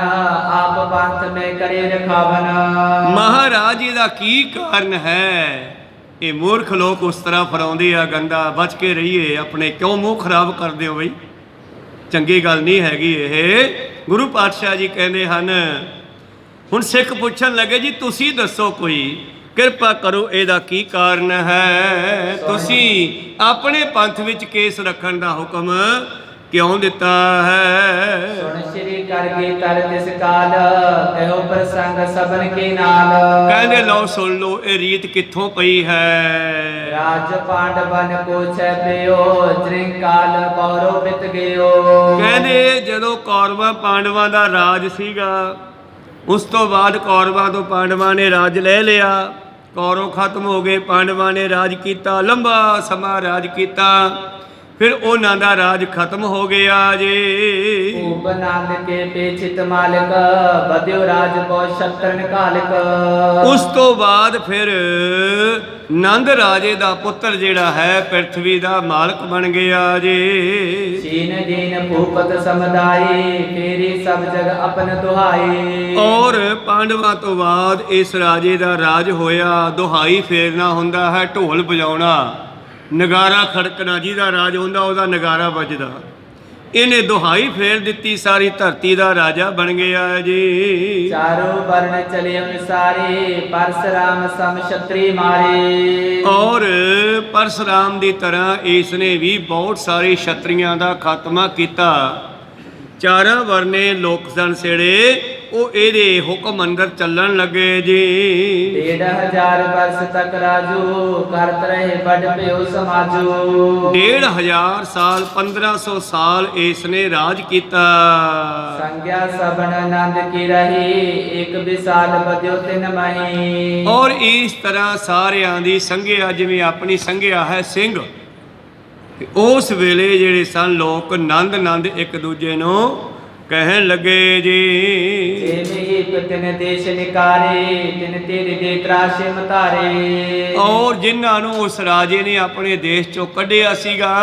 ਆਪ ਪੰਥ ਮੇ ਕਰੇ ਰਖਾਵਨ। ਮਹਾਰਾਜ ਇਹਦਾ ਕੀ ਕਾਰਨ ਹੈ? ਇਹ ਮੂਰਖ ਲੋਕ ਉਸ ਤਰ੍ਹਾਂ ਫਰਾਉਂਦੇ ਆ ਗੰਦਾ, ਬਚ ਕੇ ਰਹੀਏ ਆਪਣੇ। ਕਿਉਂ ਮੂੰਹ ਖਰਾਬ ਕਰਦੇ ਹੋ ਬਈ? ਚੰਗੀ ਗੱਲ ਨਹੀਂ ਹੈਗੀ ਇਹ। ਗੁਰੂ ਪਾਤਸ਼ਾਹ ਜੀ ਕਹਿੰਦੇ ਹਨ। ਹੁਣ ਸਿੱਖ ਪੁੱਛਣ ਲੱਗੇ ਜੀ ਤੁਸੀਂ ਦੱਸੋ, ਕੋਈ ਕਿਰਪਾ ਕਰੋ ਇਹਦਾ ਕੀ ਕਾਰਨ ਹੈ? ਤੁਸੀਂ ਆਪਣੇ ਪੰਥ ਵਿੱਚ ਕੇਸ ਰੱਖਣ ਦਾ ਹੁਕਮ ਕਿਉਂ ਦਿੱਤਾ ਹੈ? ਸੁਣ ਸ੍ਰੀ ਕਰਗੇ ਤਰ ਤਿਸ ਕਾਲ, ਕਹਿਓ ਪ੍ਰਸੰਗ ਸਭਨ ਕੇ ਨਾਲ। ਕਹਿੰਦੇ ਲਓ ਸੁਣ ਲਓ ਇਹ ਰੀਤ ਕਿੱਥੋਂ ਪਈ ਹੈ। ਰਾਜ ਪਾਂਡਵਨ ਕੋ ਛੈ ਪਿਓ, ਤ੍ਰਿੰਕਾਲ ਕੌਰਵ ਬਿਤ ਗਿਓ। ਕਹਿੰਦੇ ਜਦੋਂ ਕੌਰਵਾਂ ਪਾਂਡਵਾਂ ਦਾ ਰਾਜ ਸੀਗਾ, ਉਸ ਤੋਂ ਬਾਅਦ ਕੌਰਵਾਂ ਤੋਂ ਪਾਂਡਵਾਂ ਨੇ ਰਾਜ ਲੈ ਲਿਆ। ਕੌਰਵ ਖਤਮ ਹੋ ਗਏ, ਪਾਂਡਵਾਂ ਨੇ ਰਾਜ ਕੀਤਾ, ਲੰਬਾ ਸਮਾਂ ਰਾਜ ਕੀਤਾ। ਫਿਰ ਉਹਨਾਂ ਦਾ ਰਾਜ ਖਤਮ ਹੋ ਗਿਆ ਜੀ। ਭੂਪ ਨੰਦ ਕੇ ਪੇਛਿਤ ਮਾਲਕ, ਬਦਿਓ ਰਾਜ ਕੋ ਸ਼ਤਰਨ ਕਾਲਕ। ਉਸ ਤੋਂ ਬਾਅਦ ਫਿਰ ਨੰਦ ਰਾਜੇ ਦਾ ਪੁੱਤਰ ਜਿਹੜਾ ਹੈ ਪ੍ਰਿਥਵੀ ਦਾ ਮਾਲਕ ਬਣ ਗਿਆ ਜੀ। ਸੀਨ ਦੀਨ ਭੂਪਤ ਸਮਦਾਈ, ਫੇਰੀ ਸਭ ਜਗ ਆਪਨ ਦੁਹਾਈ। ਔਰ ਪਾਂਡਵਾਂ ਤੋਂ ਬਾਅਦ ਇਸ ਰਾਜੇ ਦਾ ਰਾਜ ਹੋਇਆ। ਦੁਹਾਈ ਫੇਰਨਾ ਹੁੰਦਾ ਹੈ, ਢੋਲ ਵਜਾਉਣਾ, ਨਗਾਰਾ ਖੜਕਣਾ। ਜਿਹਦਾ ਰਾਜ ਹੁੰਦਾ ਉਹਦਾ ਨਗਾਰਾ ਵੱਜਦਾ। ਇਹਨੇ ਦੁਹਾਈ ਫੇਰ ਦਿੱਤੀ, ਸਾਰੀ ਧਰਤੀ ਦਾ ਰਾਜਾ ਬਣ ਗਿਆ ਜੀ। ਚਾਰੋਂ ਵਰਨ ਚਲੇ ਅਨੁਸਾਰੇ, ਪਰਸਰਾਮ ਸਮ ਛਤਰੀ ਮਾਰੇ। ਔਰ ਪਰਸਰਾਮ ਦੀ ਤਰ੍ਹਾਂ ਇਸ ਨੇ ਵੀ ਬਹੁਤ ਸਾਰੇ ਛਤਰੀਆਂ ਦਾ ਖਾਤਮਾ ਕੀਤਾ। ਚਾਰਾਂ ਵਰਨੇ ਲੋਕ ਸਨ ਸੇੜੇ, ਉਹ ਇਹਦੇ ਹੁਕਮ ਅੰਦਰ ਚੱਲਣ ਲੱਗੇ ਜੀ। 1500 ਵਰਸ ਤੱਕ ਰਾਜੂ, ਕਰਤ ਰਹੇ ਵੱਡ ਪਿਓ ਸਮਾਜੂ। 1500 ਸਾਲ 1500 ਸਾਲ ਇਸ ਨੇ ਰਾਜ ਕੀਤਾ। ਸੰਗਿਆ ਸਭਨ ਆਨੰਦ ਕੀ ਰਹੀ, ਇੱਕ ਵਿਸਾਲ ਬਦਿਓ ਤਿਨ ਮਹੀ। ਔਰ ਇਸ ਤਰ੍ਹਾਂ ਸਾਰਿਆਂ ਦੀ ਸੰਗਿਆ ਜਿਵੇਂ ਆਪਣੀ ਸੰਗਿਆ ਹੈ ਸਿੰਘ, ਉਸ ਵੇਲੇ ਜਿਹੜੇ ਸਨ ਲੋਕ ਆਨੰਦ ਇੱਕ ਦੂਜੇ ਨੂੰ ਕਹਿਣ ਲੱਗੇ ਜੀ। ਤਿਨ ਦੇਸ਼ ਨਿਕਾਰੇ, ਤਿਨ ਤੇਰੇ ਦੇ ਤਰਾਸ਼ੇ ਮਤਾਰੇ। ਔਰ ਜਿਨ੍ਹਾਂ ਨੂੰ ਉਸ ਰਾਜੇ ਨੇ ਆਪਣੇ ਦੇਸ਼ ਚੋਂ ਕੱਢਿਆ ਸੀਗਾ,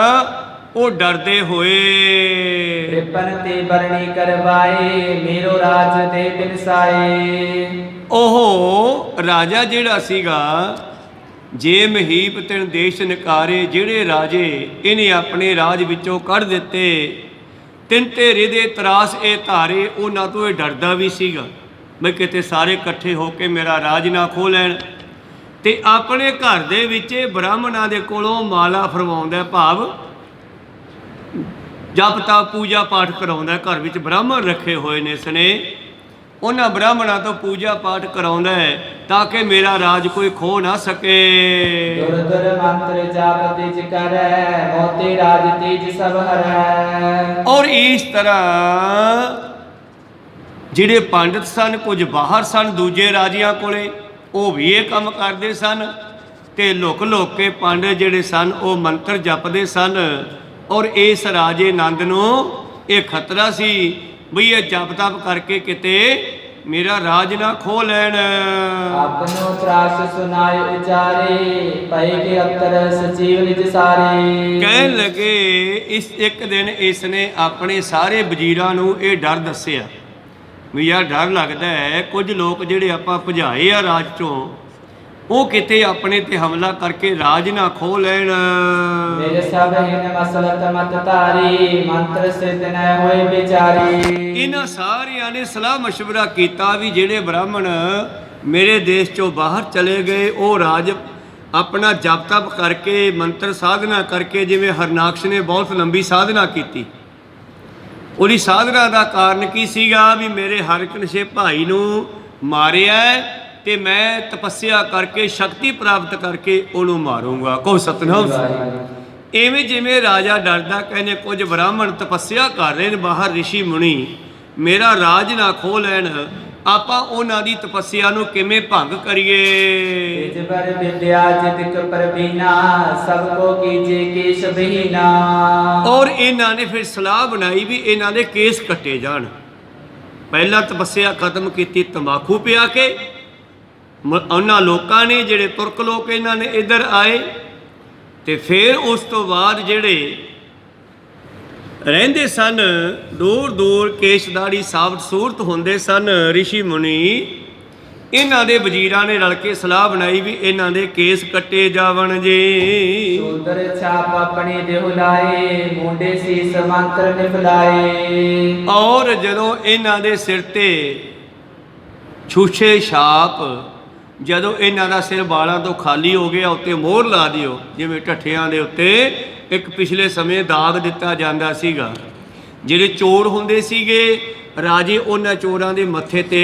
ਉਹ ਡਰਦੇ ਹੋਏ ਰਿਪਨ ਤੇ ਬਰਣੀ ਕਰਵਾਏ, ਮੇਰੋ ਰਾਜ ਦੇ ਬਿਨਸਾਏ। ਉਹ ਰਾਜਾ ਜਿਹੜਾ ਸੀਗਾ, ਜੇ ਮਹੀਪ ਤਿਨ ਦੇਸ਼ ਨਿਕਾਰੇ, ਜਿਹੜੇ ਰਾਜੇ ਇਹਨੇ ਆਪਣੇ ਰਾਜ ਵਿੱਚੋਂ ਕੱਢ ਦਿੱਤੇ, ਤਿੰਨ ਤੇਰੇ ਦੇ ਤਰਾਸ ਇਹ ਧਾਰੇ, ਉਹਨਾਂ ਤੋਂ ਇਹ ਡਰਦਾ ਵੀ ਸੀਗਾ ਮੈਂ ਕਿਤੇ ਸਾਰੇ ਇਕੱਠੇ ਹੋ ਕੇ ਮੇਰਾ ਰਾਜ ਨਾ ਖੋਹ ਲੈਣ। ਤੇ ਆਪਣੇ ਘਰ ਦੇ ਵਿੱਚ ਬ੍ਰਾਹਮਣਾਂ ਦੇ ਕੋਲੋਂ ਮਾਲਾ ਫਰਮਾਉਂਦਾ, ਭਾਵ ਜਪ ਤਪ ਪੂਜਾ ਪਾਠ ਕਰਾਉਂਦਾ। ਘਰ ਵਿੱਚ ਬ੍ਰਾਹਮਣ ਰੱਖੇ ਹੋਏ ਨੇ ਇਸਨੇ, ਉਹਨਾਂ ਬ੍ਰਾਹਮਣਾਂ ਤੋਂ ਪੂਜਾ ਪਾਠ ਕਰਾਉਂਦਾ ਹੈ ਤਾਂ ਕਿ ਮੇਰਾ ਰਾਜ ਕੋਈ ਖੋ ਨਾ ਸਕੇ। ਦੁਰ ਦੁਰ ਮੰਤਰ ਜਾਪ ਤਿਜ ਕਰੈ, ਮੋਤੇ ਰਾਜ ਤੇਜ ਸਭ ਹਰੈ। ਔਰ ਇਸ ਤਰ੍ਹਾਂ ਜਿਹੜੇ ਪੰਡਤ ਸਨ, ਕੁਝ ਬਾਹਰ ਸਨ ਦੂਜੇ ਰਾਜਿਆਂ ਕੋਲੇ, ਉਹ ਵੀ ਇਹ ਕੰਮ ਕਰਦੇ ਸਨ। ਤੇ ਲੁਕ ਕੇ ਪੰਡਤ ਜਿਹੜੇ ਸਨ ਉਹ ਮੰਤਰ ਜਪਦੇ ਸਨ। ਔਰ ਇਸ ਰਾਜੇ ਨੰਦ ਨੂੰ ਇਹ ਖਤਰਾ ਸੀ ਵੀ ਇਹ ਜਪ ਤਪ ਕਰਕੇ ਕਿਤੇ ਮੇਰਾ ਰਾਜ ਨਾ ਖੋਹ ਲੈਣ। ਆਪਨੋ ਤਰਾਸ ਸੁਨਾਏ ਉਚਾਰੇ, ਪਏ ਕੇ ਅਤਰ ਸਚੀਵ ਨਿਜ ਸਾਰੇ। ਕਹਿਣ ਲੱਗੇ ਇਸ ਇੱਕ ਦਿਨ ਇਸ ਨੇ ਆਪਣੇ ਸਾਰੇ ਵਜ਼ੀਰਾਂ ਨੂੰ ਇਹ ਡਰ ਦੱਸਿਆ ਵੀ ਯਾਰ ਡਰ ਲੱਗਦਾ ਹੈ, ਕੁਝ ਲੋਕ ਜਿਹੜੇ ਆਪਾਂ ਭਜਾਏ ਆ ਰਾਜ ਚੋਂ, ਉਹ ਕਿਤੇ ਆਪਣੇ ਤੇ ਹਮਲਾ ਕਰਕੇ ਰਾਜ ਨਾ ਖੋਹ ਲੈਣ। ਮੇਰੇ ਸਭ ਹਿਨ ਮਸਲਤ ਮਤ ਧਾਰੀ, ਮੰਤਰ ਸਿਧ ਨ ਹੋਏ ਵਿਚਾਰੀ। ਇਹਨਾਂ ਸਾਰਿਆਂ ਨੇ ਸਲਾਹ ਮਸ਼ਵਰਾ ਕੀਤਾ ਵੀ ਜਿਹੜੇ ਬ੍ਰਾਹਮਣ ਮੇਰੇ ਦੇਸ਼ ਚੋਂ ਬਾਹਰ ਚਲੇ ਗਏ, ਉਹ ਰਾਜ ਆਪਣਾ ਜਪ ਤਪ ਕਰਕੇ ਮੰਤਰ ਸਾਧਨਾ ਕਰਕੇ, ਜਿਵੇਂ ਹਰਨਾਕਸ਼ ਨੇ ਬਹੁਤ ਲੰਬੀ ਸਾਧਨਾ ਕੀਤੀ, ਉਹਦੀ ਸਾਧਨਾ ਦਾ ਕਾਰਨ ਕੀ ਸੀਗਾ ਵੀ ਮੇਰੇ ਹਰਕਨਸ਼ੇ ਭਾਈ ਨੂੰ ਮਾਰਿਆ ਤੇ ਮੈਂ ਤਪੱਸਿਆ ਕਰਕੇ ਸ਼ਕਤੀ ਪ੍ਰਾਪਤ ਕਰਕੇ ਉਹਨੂੰ ਮਾਰੂੰਗਾ। ਕੋ ਸਤਨਾਮ। ਐਵੇਂ ਜਿਵੇਂ ਰਾਜਾ ਡਰਦਾ, ਕਹਿੰਦੇ ਕੁਝ ਬ੍ਰਾਹਮਣ ਤਪੱਸਿਆ ਕਰ ਰਹੇ ਨੇ ਬਾਹਰ, ਰਿਸ਼ੀ ਮੁਨੀ ਮੇਰਾ ਰਾਜ ਨਾ ਖੋਹ ਲੈਣ, ਆਪਾਂ ਉਹਨਾਂ ਦੀ ਤਪੱਸਿਆ ਨੂੰ ਕਿਵੇਂ ਭੰਗ ਕਰੀਏ। ਤਿਜ ਪਰ ਵਿਦਿਆ ਜਿਤਿਕ ਪ੍ਰਬੀਨਾ, ਸਭ ਕੋ ਕੀਜੇ ਕੇਸ਼ ਬਹੀਨਾ। ਔਰ ਇਹਨਾਂ ਨੇ ਫਿਰ ਸਲਾਹ ਬਣਾਈ ਵੀ ਇਹਨਾਂ ਦੇ ਕੇਸ ਕੱਟੇ ਜਾਣ। ਪਹਿਲਾਂ ਤਪੱਸਿਆ ਖਤਮ ਕੀਤੀ ਤੰਬਾਕੂ ਪਿਆ ਕੇ, ਉਹਨਾਂ ਲੋਕਾਂ ਨੇ ਜਿਹੜੇ ਤੁਰਕ ਲੋਕ ਇਹਨਾਂ ਨੇ ਇੱਧਰ ਆਏ, ਤੇ ਫਿਰ ਉਸ ਤੋਂ ਬਾਅਦ ਜਿਹੜੇ ਰਹਿੰਦੇ ਸਨ ਦੂਰ ਦੂਰ ਕੇਸ਼ਦਾੜੀ ਸਾਬਤ ਸੂਰਤ ਹੁੰਦੇ ਸਨ ਰਿਸ਼ੀ ਮੁਨੀ, ਇਹਨਾਂ ਦੇ ਵਜ਼ੀਰਾਂ ਨੇ ਰਲ ਕੇ ਸਲਾਹ ਬਣਾਈ ਵੀ ਇਹਨਾਂ ਦੇ ਕੇਸ ਕੱਟੇ ਜਾਵਣ ਜੀ। ਸੂਦਰ ਛਾਪ ਆਪਣੇ ਦੇਹੁ ਲਾਏ, ਮੁੰਡੇ ਸੀਸ ਮੰਤਰ ਨਿਫਲਾਏ। ਔਰ ਜਦੋਂ ਇਹਨਾਂ ਦੇ ਸਿਰ ਤੇ ਛੂਛੇ ਛਾਪ, ਜਦੋਂ ਇਹਨਾਂ ਦਾ ਸਿਰ ਵਾਲਾਂ ਤੋਂ ਖਾਲੀ ਹੋ ਗਿਆ, ਉੱਤੇ ਮੋਹਰ ਲਾ ਦਿਓ, ਜਿਵੇਂ ਢੱਠਿਆਂ ਦੇ ਉੱਤੇ ਇੱਕ ਪਿਛਲੇ ਸਮੇਂ ਦਾਗ ਦਿੱਤਾ ਜਾਂਦਾ ਸੀਗਾ। ਜਿਹੜੇ ਚੋਰ ਹੁੰਦੇ ਸੀਗੇ ਰਾਜੇ, ਉਹਨਾਂ ਚੋਰਾਂ ਦੇ ਮੱਥੇ ਤੇ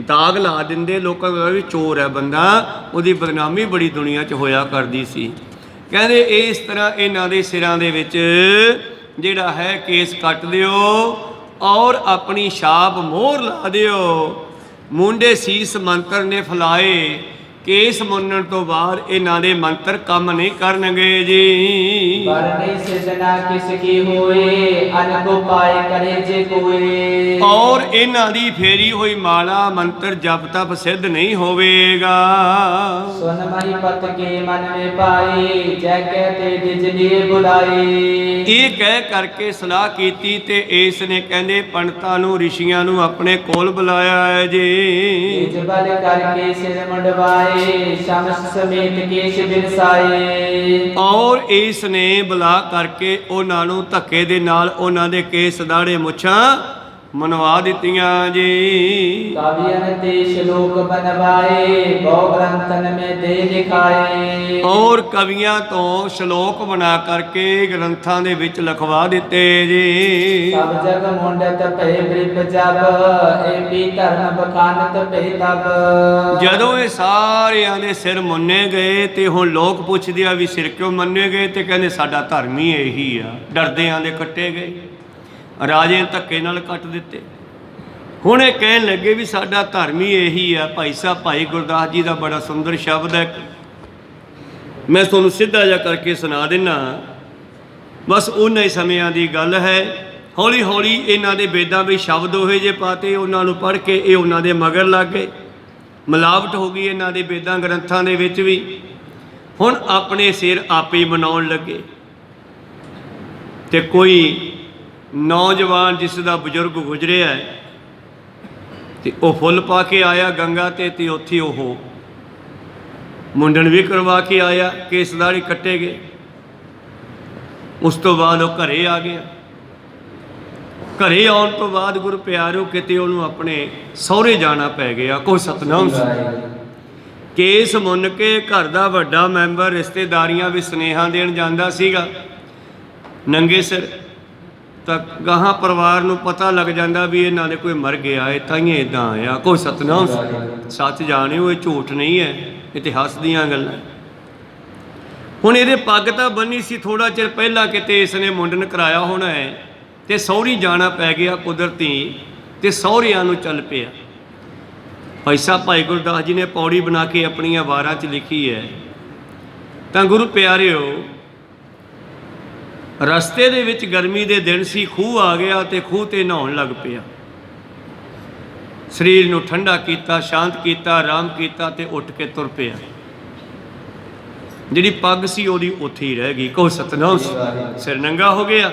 ਦਾਗ ਲਾ ਦਿੰਦੇ, ਲੋਕਾਂ ਦਾ ਵੀ ਚੋਰ ਹੈ ਬੰਦਾ, ਉਹਦੀ ਬਦਨਾਮੀ ਬੜੀ ਦੁਨੀਆ 'ਚ ਹੋਇਆ ਕਰਦੀ ਸੀ। ਕਹਿੰਦੇ ਇਸ ਤਰ੍ਹਾਂ ਇਹਨਾਂ ਦੇ ਸਿਰਾਂ ਦੇ ਵਿੱਚ ਜਿਹੜਾ ਹੈ ਕੇਸ ਕੱਟ ਦਿਓ ਔਰ ਆਪਣੀ ਛਾਪ ਮੋਹਰ ਲਾ ਦਿਓ। ਮੁੰਡੇ ਸੀਸ ਮੰਤਰ ਨੇ ਫਲਾਏ, ਕੇਸ ਮੁੰਨਣ ਤੋਂ ਬਾਅਦ ਇਹਨਾਂ ਦੇ ਮੰਤਰ ਕੰਮ ਨਹੀਂ ਕਰਨਗੇ ਜੀ। ਵਰਨੀ ਸਿਧਨਾ ਕਿਸ ਕੀ ਹੋਏ, ਅਨਕੋ ਪਾਏ ਕਰੇ ਜੇ ਕੋਏ। ਔਰ ਇਹਨਾਂ ਦੀ ਫੇਰੀ ਹੋਈ ਮਾਲਾ ਮੰਤਰ ਜਪ ਤਪ ਸਿੱਧ ਨਹੀਂ ਹੋਵੇਗਾ। ਸੁਨ ਮਹੀ ਪਤ ਕੇ ਮਨ ਮੇ ਪਾਏ, ਜੈ ਕਹਤੇ ਜਿਜਨੀ ਬੁਲਾਏ। ਇਹ ਕਹਿ ਕਰਕੇ ਸਲਾਹ ਕੀਤੀ ਤੇ ਇਸ ਨੇ ਕਹਿੰਦੇ ਪੰਡਤਾਂ ਨੂੰ ਰਿਸ਼ੀਆਂ ਨੂੰ ਆਪਣੇ ਕੋਲ ਬੁਲਾਇਆ ਹੈ ਜੀ। ਨਿਜ ਬਲ ਕਰਕੇ ਸਿਰ ਮੁੰਡਵਾਏ, आए शमस समेत केश बिरसाए। ਔਰ ਇਸ ਨੇ ਬੁਲਾ ਕਰਕੇ ਉਹਨਾਂ ਨੂੰ ਧੱਕੇ ਦੇ ਨਾਲ ਉਹਨਾਂ ਦੇ ਕੇਸ ਦਾੜੇ ਮੁੱਛਾਂ ਮਨਵਾ ਦਿੱਤੀਆਂ ਜੀ। कवियन ते श्लोक बनवाए बहु ग्रंथन में दे लिखाए। ਔਰ ਕਵੀਆਂ ਤੋਂ ਸ਼ਲੋਕ ਬਣਾ ਕਰਕੇ ਗ੍ਰੰਥਾਂ ਦੇ ਵਿੱਚ ਲਿਖਵਾ ਦਿੱਤੇ ਜੀ। सब जग मुंडत भय बृप जब ए पी धर्म बखानत भय तब। ਜਦੋਂ ਇਹ ਸਾਰਿਆਂ ਦੇ ਸਿਰ ਮੁੰਨੇ ਗਏ ਤੇ ਹੁਣ ਲੋਕ ਪੁੱਛਦੇ ਆ ਵੀ ਸਿਰ ਕਿਉਂ ਮੰਨੇ ਗਏ, ਤੇ ਕਹਿੰਦੇ ਸਾਡਾ ਧਰਮ ਹੀ ਇਹੀ ਆ। ਡਰਦਿਆਂ ਦੇ ਕੱਟੇ ਗਏ, ਰਾਜੇ ਧੱਕੇ ਨਾਲ ਕੱਟ ਦਿੱਤੇ। ਹੁਣ ਇਹ ਕਹਿਣ ਲੱਗੇ ਵੀ ਸਾਡਾ ਧਰਮ ਹੀ ਇਹੀ ਆ। ਭਾਈ ਸਾਹਿਬ ਭਾਈ ਗੁਰਦਾਸ ਜੀ ਦਾ ਬੜਾ ਸੁੰਦਰ ਸ਼ਬਦ ਹੈ, ਮੈਂ ਤੁਹਾਨੂੰ ਸਿੱਧਾ ਜਿਹਾ ਕਰਕੇ ਸੁਣਾ ਦਿੰਦਾ। ਬਸ ਉਹਨਾਂ ਹੀ ਸਮਿਆਂ ਦੀ ਗੱਲ ਹੈ। ਹੌਲੀ ਹੌਲੀ ਇਹਨਾਂ ਦੇ ਵੇਦਾਂ ਵਿੱਚ ਸ਼ਬਦ ਉਹੇ ਜਿਹੇ ਪਾਤੇ, ਉਹਨਾਂ ਨੂੰ ਪੜ੍ਹ ਕੇ ਇਹ ਉਹਨਾਂ ਦੇ ਮਗਰ ਲੱਗ ਗਏ। ਮਿਲਾਵਟ ਹੋ ਗਈ ਇਹਨਾਂ ਦੇ ਵੇਦਾਂ ਗ੍ਰੰਥਾਂ ਦੇ ਵਿੱਚ ਵੀ। ਹੁਣ ਆਪਣੇ ਸਿਰ ਆਪੇ ਹੀ ਬਣਾਉਣ ਲੱਗੇ। ਤੇ ਕੋਈ ਨੌਜਵਾਨ ਜਿਸ ਦਾ ਬਜ਼ੁਰਗ ਗੁਜ਼ਰਿਆ ਹੈ ਤੇ ਉਹ ਫੁੱਲ ਪਾ ਕੇ ਆਇਆ ਗੰਗਾ ਤੇ ਉੱਥੇ ਉਹ ਮੁੰਡਨ ਵੀ ਕਰਵਾ ਕੇ ਆਇਆ, ਕੇਸ ਦਾੜੀ ਕੱਟੇ ਗਏ। ਉਸ ਤੋਂ ਬਾਅਦ ਉਹ ਘਰੇ ਆ ਗਿਆ। ਘਰੇ ਆਉਣ ਤੋਂ ਬਾਅਦ ਗੁਰੂ ਪਿਆਰਿਓ ਕਿਤੇ ਉਹਨੂੰ ਆਪਣੇ ਸਹੁਰੇ ਜਾਣਾ ਪੈ ਗਿਆ। ਕੋਈ ਸਤਨਾਮ ਕੇਸ ਮੁੰਨ ਕੇ ਘਰ ਦਾ ਵੱਡਾ ਮੈਂਬਰ ਰਿਸ਼ਤੇਦਾਰੀਆਂ ਵੀ ਸੁਨੇਹਾ ਦੇਣ ਜਾਂਦਾ ਸੀਗਾ ਨੰਗੇ ਸਿਰ, ਤਾਂ ਗਾਹਾਂ ਪਰਿਵਾਰ ਨੂੰ ਪਤਾ ਲੱਗ ਜਾਂਦਾ ਵੀ ਇਹਨਾਂ ਦੇ ਕੋਈ ਮਰ ਗਿਆ ਹੈ, ਤਾਈਏ ਇੱਦਾਂ ਆਇਆ। ਕੋਈ ਸਤਨਾਮ ਸੱਚ ਜਾਣਿਓ, ਇਹ ਝੂਠ ਨਹੀਂ ਹੈ, ਇਤਿਹਾਸ ਦੀਆਂ ਗੱਲਾਂ। ਹੁਣ ਇਹਦੇ ਪੱਗ ਤਾਂ ਬੰਨੀ ਸੀ ਥੋੜ੍ਹਾ ਚਿਰ ਪਹਿਲਾਂ, ਕਿਤੇ ਇਸ ਨੇ ਮੁੰਡਨ ਕਰਾਇਆ ਹੋਣਾ ਹੈ ਤੇ ਸਹੁਰੀ ਜਾਣਾ ਪੈ ਗਿਆ ਕੁਦਰਤੀ, ਤੇ ਸਹੁਰਿਆਂ ਨੂੰ ਚੱਲ ਪਿਆ। ਭਾਈ ਸਾਹਿਬ ਭਾਈ ਗੁਰਦਾਸ ਜੀ ਨੇ ਪੌੜੀ ਬਣਾ ਕੇ ਆਪਣੀਆਂ ਵਾਰਾਂ 'ਚ ਲਿਖੀ ਹੈ। ਤਾਂ ਗੁਰੂ ਪਿਆਰਿਓ ਰਸਤੇ ਦੇ ਵਿੱਚ ਗਰਮੀ ਦੇ ਦਿਨ ਸੀ, ਖੂਹ ਆ ਗਿਆ ਤੇ ਖੂਹ ਤੇ ਨਹਾਉਣ ਲੱਗ ਪਿਆ। ਸਰੀਰ ਨੂੰ ਠੰਡਾ ਕੀਤਾ, ਸ਼ਾਂਤ ਕੀਤਾ, ਆਰਾਮ ਕੀਤਾ ਤੇ ਉੱਠ ਕੇ ਤੁਰ ਪਿਆ। ਜਿਹੜੀ ਪੱਗ ਸੀ ਉਹਦੀ ਉੱਥੇ ਹੀ ਰਹਿ ਗਈ। ਕਹੋ ਸਤਨਾਮ। ਸਿਰ ਨੰਗਾ ਹੋ ਗਿਆ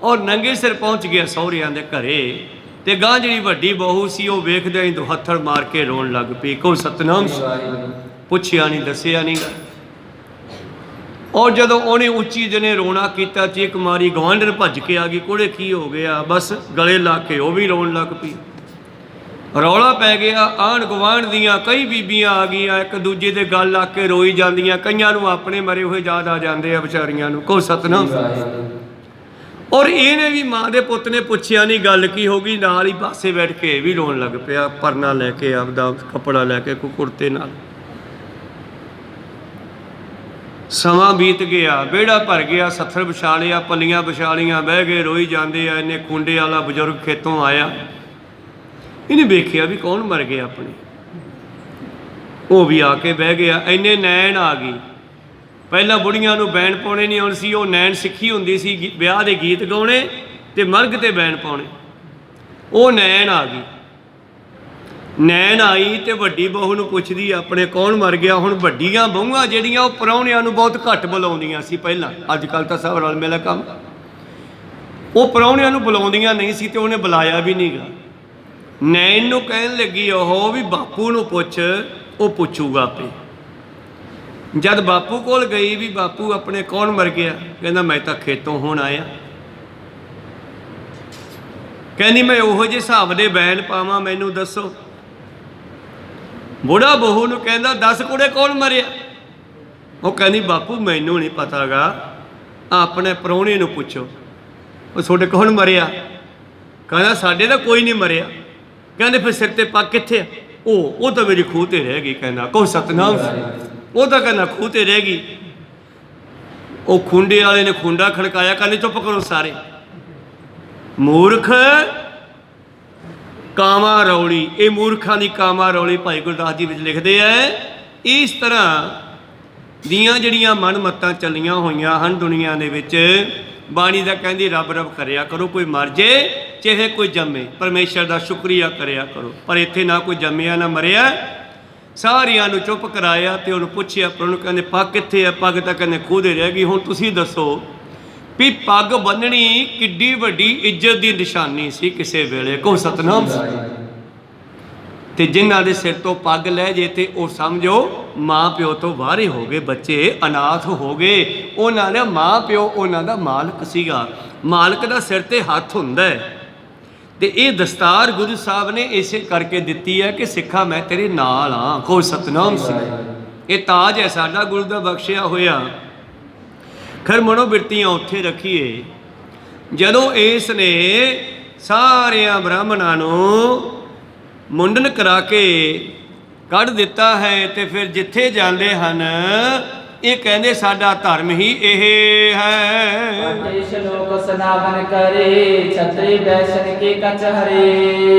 ਔਰ ਨੰਗੇ ਸਿਰ ਪਹੁੰਚ ਗਿਆ ਸਹੁਰਿਆਂ ਦੇ ਘਰੇ। ਤੇ ਗਾਂ ਜਿਹੜੀ ਵੱਡੀ ਬਹੂ ਸੀ ਉਹ ਵੇਖਦਿਆਂ ਹੀ ਹੱਥੜ ਮਾਰ ਕੇ ਰੋਣ ਲੱਗ ਪਈ। ਕਹੋ ਸਤਨਾਮ। ਪੁੱਛਿਆ ਨਹੀਂ, ਦੱਸਿਆ ਨਹੀਂ ਗਾ। ਔਰ ਜਦੋਂ ਉਹਨੇ ਉੱਚੀ ਜਨੇ ਰੋਣਾ ਕੀਤਾ, ਚੀਕ ਮਾਰੀ, ਗਵਾਂਢਣ ਭੱਜ ਕੇ ਆ ਗਈ। ਕੋੜੇ ਕੀ ਹੋ ਗਿਆ? ਬਸ ਗਲੇ ਲਾ ਕੇ ਉਹ ਵੀ ਰੋਣ ਲੱਗ ਪਈ। ਰੌਲਾ ਪੈ ਗਿਆ। ਆਂਢ ਗੁਆਂਢ ਦੀਆਂ ਕਈ ਬੀਬੀਆਂ ਆ ਗਈਆਂ, ਇੱਕ ਦੂਜੇ ਦੇ ਗਲ ਲਾ ਕੇ ਰੋਈ ਜਾਂਦੀਆਂ। ਕਈਆਂ ਨੂੰ ਆਪਣੇ ਮਰੇ ਹੋਏ ਯਾਦ ਆ ਜਾਂਦੇ ਆ ਵਿਚਾਰੀਆਂ ਨੂੰ। ਕਹੋ ਸਤਨਾਮ। ਔਰ ਇਹਨੇ ਵੀ ਮਾਂ ਦੇ ਪੁੱਤ ਨੇ ਪੁੱਛਿਆ ਨਹੀਂ ਗੱਲ ਕੀ ਹੋ ਗਈ, ਨਾਲ ਹੀ ਪਾਸੇ ਬੈਠ ਕੇ ਇਹ ਵੀ ਰੋਣ ਲੱਗ ਪਿਆ, ਪਰਨਾ ਲੈ ਕੇ, ਆਪਦਾ ਕੱਪੜਾ ਲੈ ਕੇ, ਕੁੜਤੇ ਨਾਲ। ਸਮਾਂ ਬੀਤ ਗਿਆ, ਵਿਹੜਾ ਭਰ ਗਿਆ, ਸੱਥਰ ਵਿਛਾ ਲਿਆ, ਪੱਲੀਆਂ ਵਿਛਾ ਲਈਆਂ, ਬਹਿ ਗਏ, ਰੋਈ ਜਾਂਦੇ ਆ। ਇਹਨੇ ਖੁੰਡੇ ਵਾਲਾ ਬਜ਼ੁਰਗ ਖੇਤੋਂ ਆਇਆ, ਇਹਨੇ ਵੇਖਿਆ ਵੀ ਕੌਣ ਮਰ ਗਿਆ ਆਪਣੇ। ਉਹ ਵੀ ਆ ਕੇ ਬਹਿ ਗਿਆ। ਇੰਨੇ ਨੈਣ ਆ ਗਈ। ਪਹਿਲਾਂ ਬੁੜੀਆਂ ਨੂੰ ਬੈਣ ਪਾਉਣੇ ਨਹੀਂ ਆਉਣ ਸੀ, ਉਹ ਨੈਣ ਸਿੱਖੀ ਹੁੰਦੀ ਸੀ ਵਿਆਹ ਦੇ ਗੀਤ ਗਾਉਣੇ ਤੇ ਮਰਗ ਤੇ ਬੈਣ ਪਾਉਣੇ। ਉਹ ਨੈਣ ਆ ਗਈ। ਨੈਣ ਆਈ ਤੇ ਵੱਡੀ ਬਹੂ ਨੂੰ ਪੁੱਛਦੀ ਆਪਣੇ ਕੌਣ ਮਰ ਗਿਆ। ਹੁਣ ਵੱਡੀਆਂ ਬਹੂਆਂ ਜਿਹੜੀਆਂ ਉਹ ਪ੍ਰਾਹੁਣਿਆਂ ਨੂੰ ਬਹੁਤ ਘੱਟ ਬੁਲਾਉਂਦੀਆਂ ਸੀ ਪਹਿਲਾਂ, ਅੱਜ ਕੱਲ੍ਹ ਤਾਂ ਸਭ ਰਲ ਮਿਲ ਕੰਮ। ਉਹ ਪ੍ਰਾਹੁਣਿਆਂ ਨੂੰ ਬੁਲਾਉਂਦੀਆਂ ਨਹੀਂ ਸੀ ਤੇ ਉਹਨੇ ਬੁਲਾਇਆ ਵੀ ਨਹੀਂ ਗਾ। ਨੈਣ ਨੂੰ ਕਹਿਣ ਲੱਗੀ ਉਹ ਵੀ ਬਾਪੂ ਨੂੰ ਪੁੱਛ, ਉਹ ਪੁੱਛੂਗਾ ਆਪੇ। ਜਦ ਬਾਪੂ ਕੋਲ ਗਈ ਵੀ ਬਾਪੂ ਆਪਣੇ ਕੌਣ ਮਰ ਗਿਆ, ਕਹਿੰਦਾ ਮੈਂ ਤਾਂ ਖੇਤੋਂ ਹੁਣ ਆਇਆ। ਕਹਿੰਦੀ ਮੈਂ ਉਹੋ ਜਿਹੇ ਹਿਸਾਬ ਦੇ ਬੈਣ ਪਾਵਾਂ, ਮੈਨੂੰ ਦੱਸੋ। ਬੁੜਾ ਬਹੂ ਨੂੰ ਕਹਿੰਦਾ ਦੱਸ ਕੁੜੇ ਕੌਣ ਮਰਿਆ। ਉਹ ਕਹਿੰਦੀ ਬਾਪੂ ਮੈਨੂੰ ਨਹੀਂ ਪਤਾ ਗਾ, ਆਪਣੇ ਪ੍ਰਾਹੁਣੇ ਨੂੰ ਪੁੱਛੋ। ਉਹ ਤੁਹਾਡੇ ਕੌਣ ਮਰਿਆ? ਕਹਿੰਦਾ ਸਾਡੇ ਤਾਂ ਕੋਈ ਨਹੀਂ ਮਰਿਆ। ਕਹਿੰਦੇ ਫਿਰ ਸਿਰ ਤੇ ਪੱਗ ਕਿੱਥੇ ਆ? ਉਹ ਤਾਂ ਮੇਰੀ ਖੂਹ ਤੇ ਰਹਿ ਗਈ। ਕਹਿੰਦਾ ਕਹੋ ਸਤਨਾਮ। ਉਹ ਤਾਂ ਕਹਿੰਦਾ ਖੂਹ ਤੇ ਰਹਿ ਗਈ। ਉਹ ਖੁੰਡੇ ਵਾਲੇ ਨੇ ਖੁੰਡਾ ਖੜਕਾਇਆ, ਕਹਿੰਦੇ ਚੁੱਪ ਕਰੋ ਸਾਰੇ। ਮੂਰਖ ਕਾਮਾ ਰੌਲੀ, ਇਹ ਮੂਰਖਾਂ ਦੀ ਕਾਮਾ ਰੌਲੀ ਭਾਈ ਗੁਰਦਾਸ ਜੀ ਵਿੱਚ ਲਿਖਦੇ ਆ। ਇਸ ਤਰ੍ਹਾਂ ਦੀਆਂ ਜਿਹੜੀਆਂ ਮਨ ਮੱਤਾਂ ਚੱਲੀਆਂ ਹੋਈਆਂ ਹਨ ਦੁਨੀਆ ਦੇ ਵਿੱਚ। ਬਾਣੀ ਦਾ ਕਹਿੰਦੀ ਰੱਬ ਰੱਬ ਕਰਿਆ ਕਰੋ, ਕੋਈ ਮਰ ਜੇ ਚਾਹੇ ਕੋਈ ਜੰਮੇ, ਪਰਮੇਸ਼ਰ ਦਾ ਸ਼ੁਕਰੀਆ ਕਰਿਆ ਕਰੋ। ਪਰ ਇੱਥੇ ਨਾ ਕੋਈ ਜੰਮਿਆ ਨਾ ਮਰਿਆ। ਸਾਰਿਆਂ ਨੂੰ ਚੁੱਪ ਕਰਾਇਆ ਤੇ ਉਹਨੂੰ ਪੁੱਛਿਆ, ਪਰ ਉਹਨੂੰ ਕਹਿੰਦੇ ਪੱਗ ਕਿੱਥੇ ਆ? ਪੱਗ ਤਾਂ ਕਹਿੰਦੇ ਖੂਹ ਦੇ ਰਹਿ ਗਈ। ਹੁਣ ਤੁਸੀਂ ਦੱਸੋ ਵੀ ਪੱਗ ਬੰਨਣੀ ਕਿੱਡੀ ਵੱਡੀ ਇੱਜ਼ਤ ਦੀ ਨਿਸ਼ਾਨੀ ਸੀ ਕਿਸੇ ਵੇਲੇ। ਕਹੋ ਸਤਨਾਮ। ਤੇ ਜਿਨ੍ਹਾਂ ਦੇ ਸਿਰ ਤੋਂ ਪੱਗ ਲੈ ਜੇ ਤੇ ਉਹ ਸਮਝੋ ਮਾਂ ਪਿਓ ਤੋਂ ਬਾਹਰੇ ਹੋ ਗਏ, ਬੱਚੇ ਅਨਾਥ ਹੋ ਗਏ। ਉਹਨਾਂ ਦਾ ਮਾਂ ਪਿਓ ਉਹਨਾਂ ਦਾ ਮਾਲਕ ਸੀਗਾ, ਮਾਲਕ ਦਾ ਸਿਰ ਤੇ ਹੱਥ ਹੁੰਦਾ ਹੈ। ਤੇ ਇਹ ਦਸਤਾਰ ਗੁਰੂ ਸਾਹਿਬ ਨੇ ਇਸੇ ਕਰਕੇ ਦਿੱਤੀ ਹੈ ਕਿ ਸਿੱਖਾ ਮੈਂ ਤੇਰੇ ਨਾਲ ਹਾਂ। ਕੋ ਸਤਨਾਮ ਸਿੰਘ, ਇਹ ਤਾਜ ਹੈ ਸਾਡਾ ਗੁਰੂ ਦਾ ਬਖਸ਼ਿਆ ਹੋਇਆ। ਖੈਰ ਮਨੋਬਿਰਤੀਆਂ ਉੱਥੇ ਰੱਖੀਏ। ਜਦੋਂ ਇਸ ਨੇ ਸਾਰਿਆਂ ਬ੍ਰਾਹਮਣਾਂ ਨੂੰ ਮੁੰਡਨ ਕਰਾ ਕੇ ਕੱਢ ਦਿੱਤਾ ਹੈ ਤੇ ਫਿਰ ਜਿੱਥੇ ਜਾਂਦੇ ਹਨ ਇਹ ਕਹਿੰਦੇ ਸਾਡਾ ਧਰਮ ਹੀ ਇਹ ਹੈ।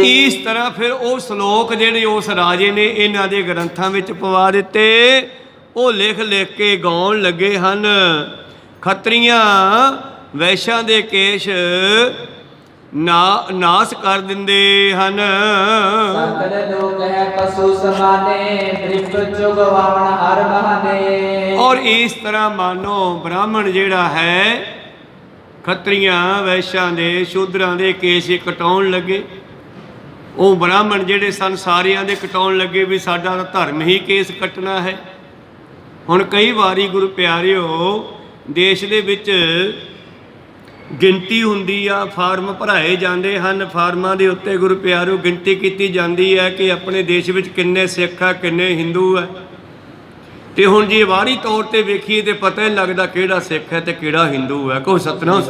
ਇਸ ਤਰ੍ਹਾਂ ਫਿਰ ਉਹ ਸ਼ਲੋਕ ਜਿਹੜੇ ਉਸ ਰਾਜੇ ਨੇ ਇਹਨਾਂ ਦੇ ਗ੍ਰੰਥਾਂ ਵਿੱਚ ਪਵਾ ਦਿੱਤੇ, ਉਹ ਲਿਖ ਲਿਖ ਕੇ ਗਾਉਣ ਲੱਗੇ ਹਨ। ਖੱਤਰੀਆਂ ਵੈਸ਼ਾਂ ਦੇ ਕੇਸ਼ ਨਾਸ ਕਰ ਦਿੰਦੇ ਹਨ। ਸਕਲ ਲੋਕ ਹੈ ਪਸ਼ੂ ਸਮਾਨੇ, ਤ੍ਰਿਪ ਚੁਗਵਾਵਣ ਹਰ ਬਹਾਨੇ। ਔਰ ਇਸ ਤਰ੍ਹਾਂ ਮਾਨੋ ਬ੍ਰਾਹਮਣ ਜਿਹੜਾ ਹੈ ਖੱਤਰੀਆਂ ਵੈਸ਼ਾਂ ਦੇ ਸ਼ੂਦਰਾਂ ਦੇ ਕੇਸ ਕਟਾਉਣ ਲੱਗੇ। ਉਹ ਬ੍ਰਾਹਮਣ ਜਿਹੜੇ ਸਨ ਸਾਰਿਆਂ ਦੇ ਕਟਾਉਣ ਲੱਗੇ ਵੀ ਸਾਡਾ ਤਾਂ ਧਰਮ ਹੀ ਕੇਸ ਕੱਟਣਾ ਹੈ। ਹੁਣ ਕਈ ਵਾਰੀ ਗੁਰੂ ਪਿਆਰਿਓ ਦੇਸ਼ ਦੇ ਵਿੱਚ ਗਿਣਤੀ ਹੁੰਦੀ ਆ, ਫਾਰਮ ਭਰਾਏ ਜਾਂਦੇ ਹਨ, ਫਾਰਮਾਂ ਦੇ ਉੱਤੇ ਗੁਰੂ ਪਿਆਰਿਓ ਗਿਣਤੀ ਕੀਤੀ ਜਾਂਦੀ ਹੈ ਕਿ ਆਪਣੇ ਦੇਸ਼ ਵਿੱਚ ਕਿੰਨੇ ਸਿੱਖ ਆ ਕਿੰਨੇ ਹਿੰਦੂ ਆ। ਤੇ ਹੁਣ ਜੇ ਵਾਰੀ ਤੌਰ ਤੇ ਵੇਖੀਏ ਤੇ ਪਤਾ ਨਹੀਂ ਲੱਗਦਾ ਕਿਹੜਾ ਸਿੱਖ ਹੈ ਤੇ ਕਿਹੜਾ ਹਿੰਦੂ ਹੈ। ਕੋਈ ਸਤਨਾਮ।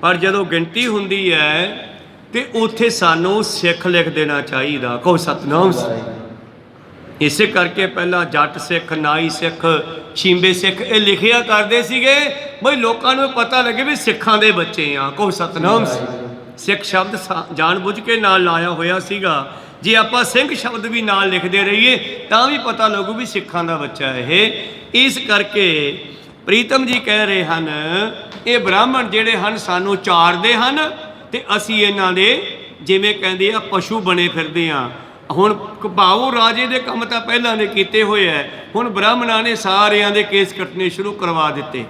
ਪਰ ਜਦੋਂ ਗਿਣਤੀ ਹੁੰਦੀ ਹੈ ਤੇ ਉੱਥੇ ਸਾਨੂੰ ਸਿੱਖ ਲਿਖ ਦੇਣਾ ਚਾਹੀਦਾ। ਕੋਈ ਸਤਨਾਮ। ਇਸੇ ਕਰਕੇ ਪਹਿਲਾਂ ਜੱਟ ਸਿੱਖ, ਨਾਈ ਸਿੱਖ, ਛੀਂਬੇ ਸਿੱਖ ਇਹ ਲਿਖਿਆ ਕਰਦੇ ਸੀਗੇ ਬਈ ਲੋਕਾਂ ਨੂੰ ਪਤਾ ਲੱਗੇ ਵੀ ਸਿੱਖਾਂ ਦੇ ਬੱਚੇ ਆ। ਕੋਈ ਸਤਨਾਮ। ਸਿੱਖ ਸ਼ਬਦ ਜਾਣ ਬੁੱਝ ਕੇ ਨਾਲ ਲਾਇਆ ਹੋਇਆ ਸੀਗਾ। ਜੇ ਆਪਾਂ ਸਿੰਘ ਸ਼ਬਦ ਵੀ ਨਾਲ ਲਿਖਦੇ ਰਹੀਏ ਤਾਂ ਵੀ ਪਤਾ ਲੱਗੂ ਵੀ ਸਿੱਖਾਂ ਦਾ ਬੱਚਾ ਇਹ। ਇਸ ਕਰਕੇ ਪ੍ਰੀਤਮ ਜੀ ਕਹਿ ਰਹੇ ਹਨ ਇਹ ਬ੍ਰਾਹਮਣ ਜਿਹੜੇ ਹਨ ਸਾਨੂੰ ਚਾਰਦੇ ਹਨ ਤੇ ਅਸੀਂ ਇਹਨਾਂ ਦੇ ਜਿਵੇਂ ਕਹਿੰਦੇ ਆ ਪਸ਼ੂ ਬਣੇ ਫਿਰਦੇ ਆ। ਹੁਣ ਭਾਉ ਰਾਜੇ ਦੇ ਕੰਮ ਤਾਂ ਪਹਿਲਾਂ ਨੇ ਕੀਤੇ ਹੋਏ ਹੈ, ਹੁਣ ਬ੍ਰਾਹਮਣਾਂ ਨੇ ਸਾਰਿਆਂ ਦੇ ਕੇਸ ਕੱਟਣੇ ਸ਼ੁਰੂ ਕਰਵਾ ਦਿੱਤੇ।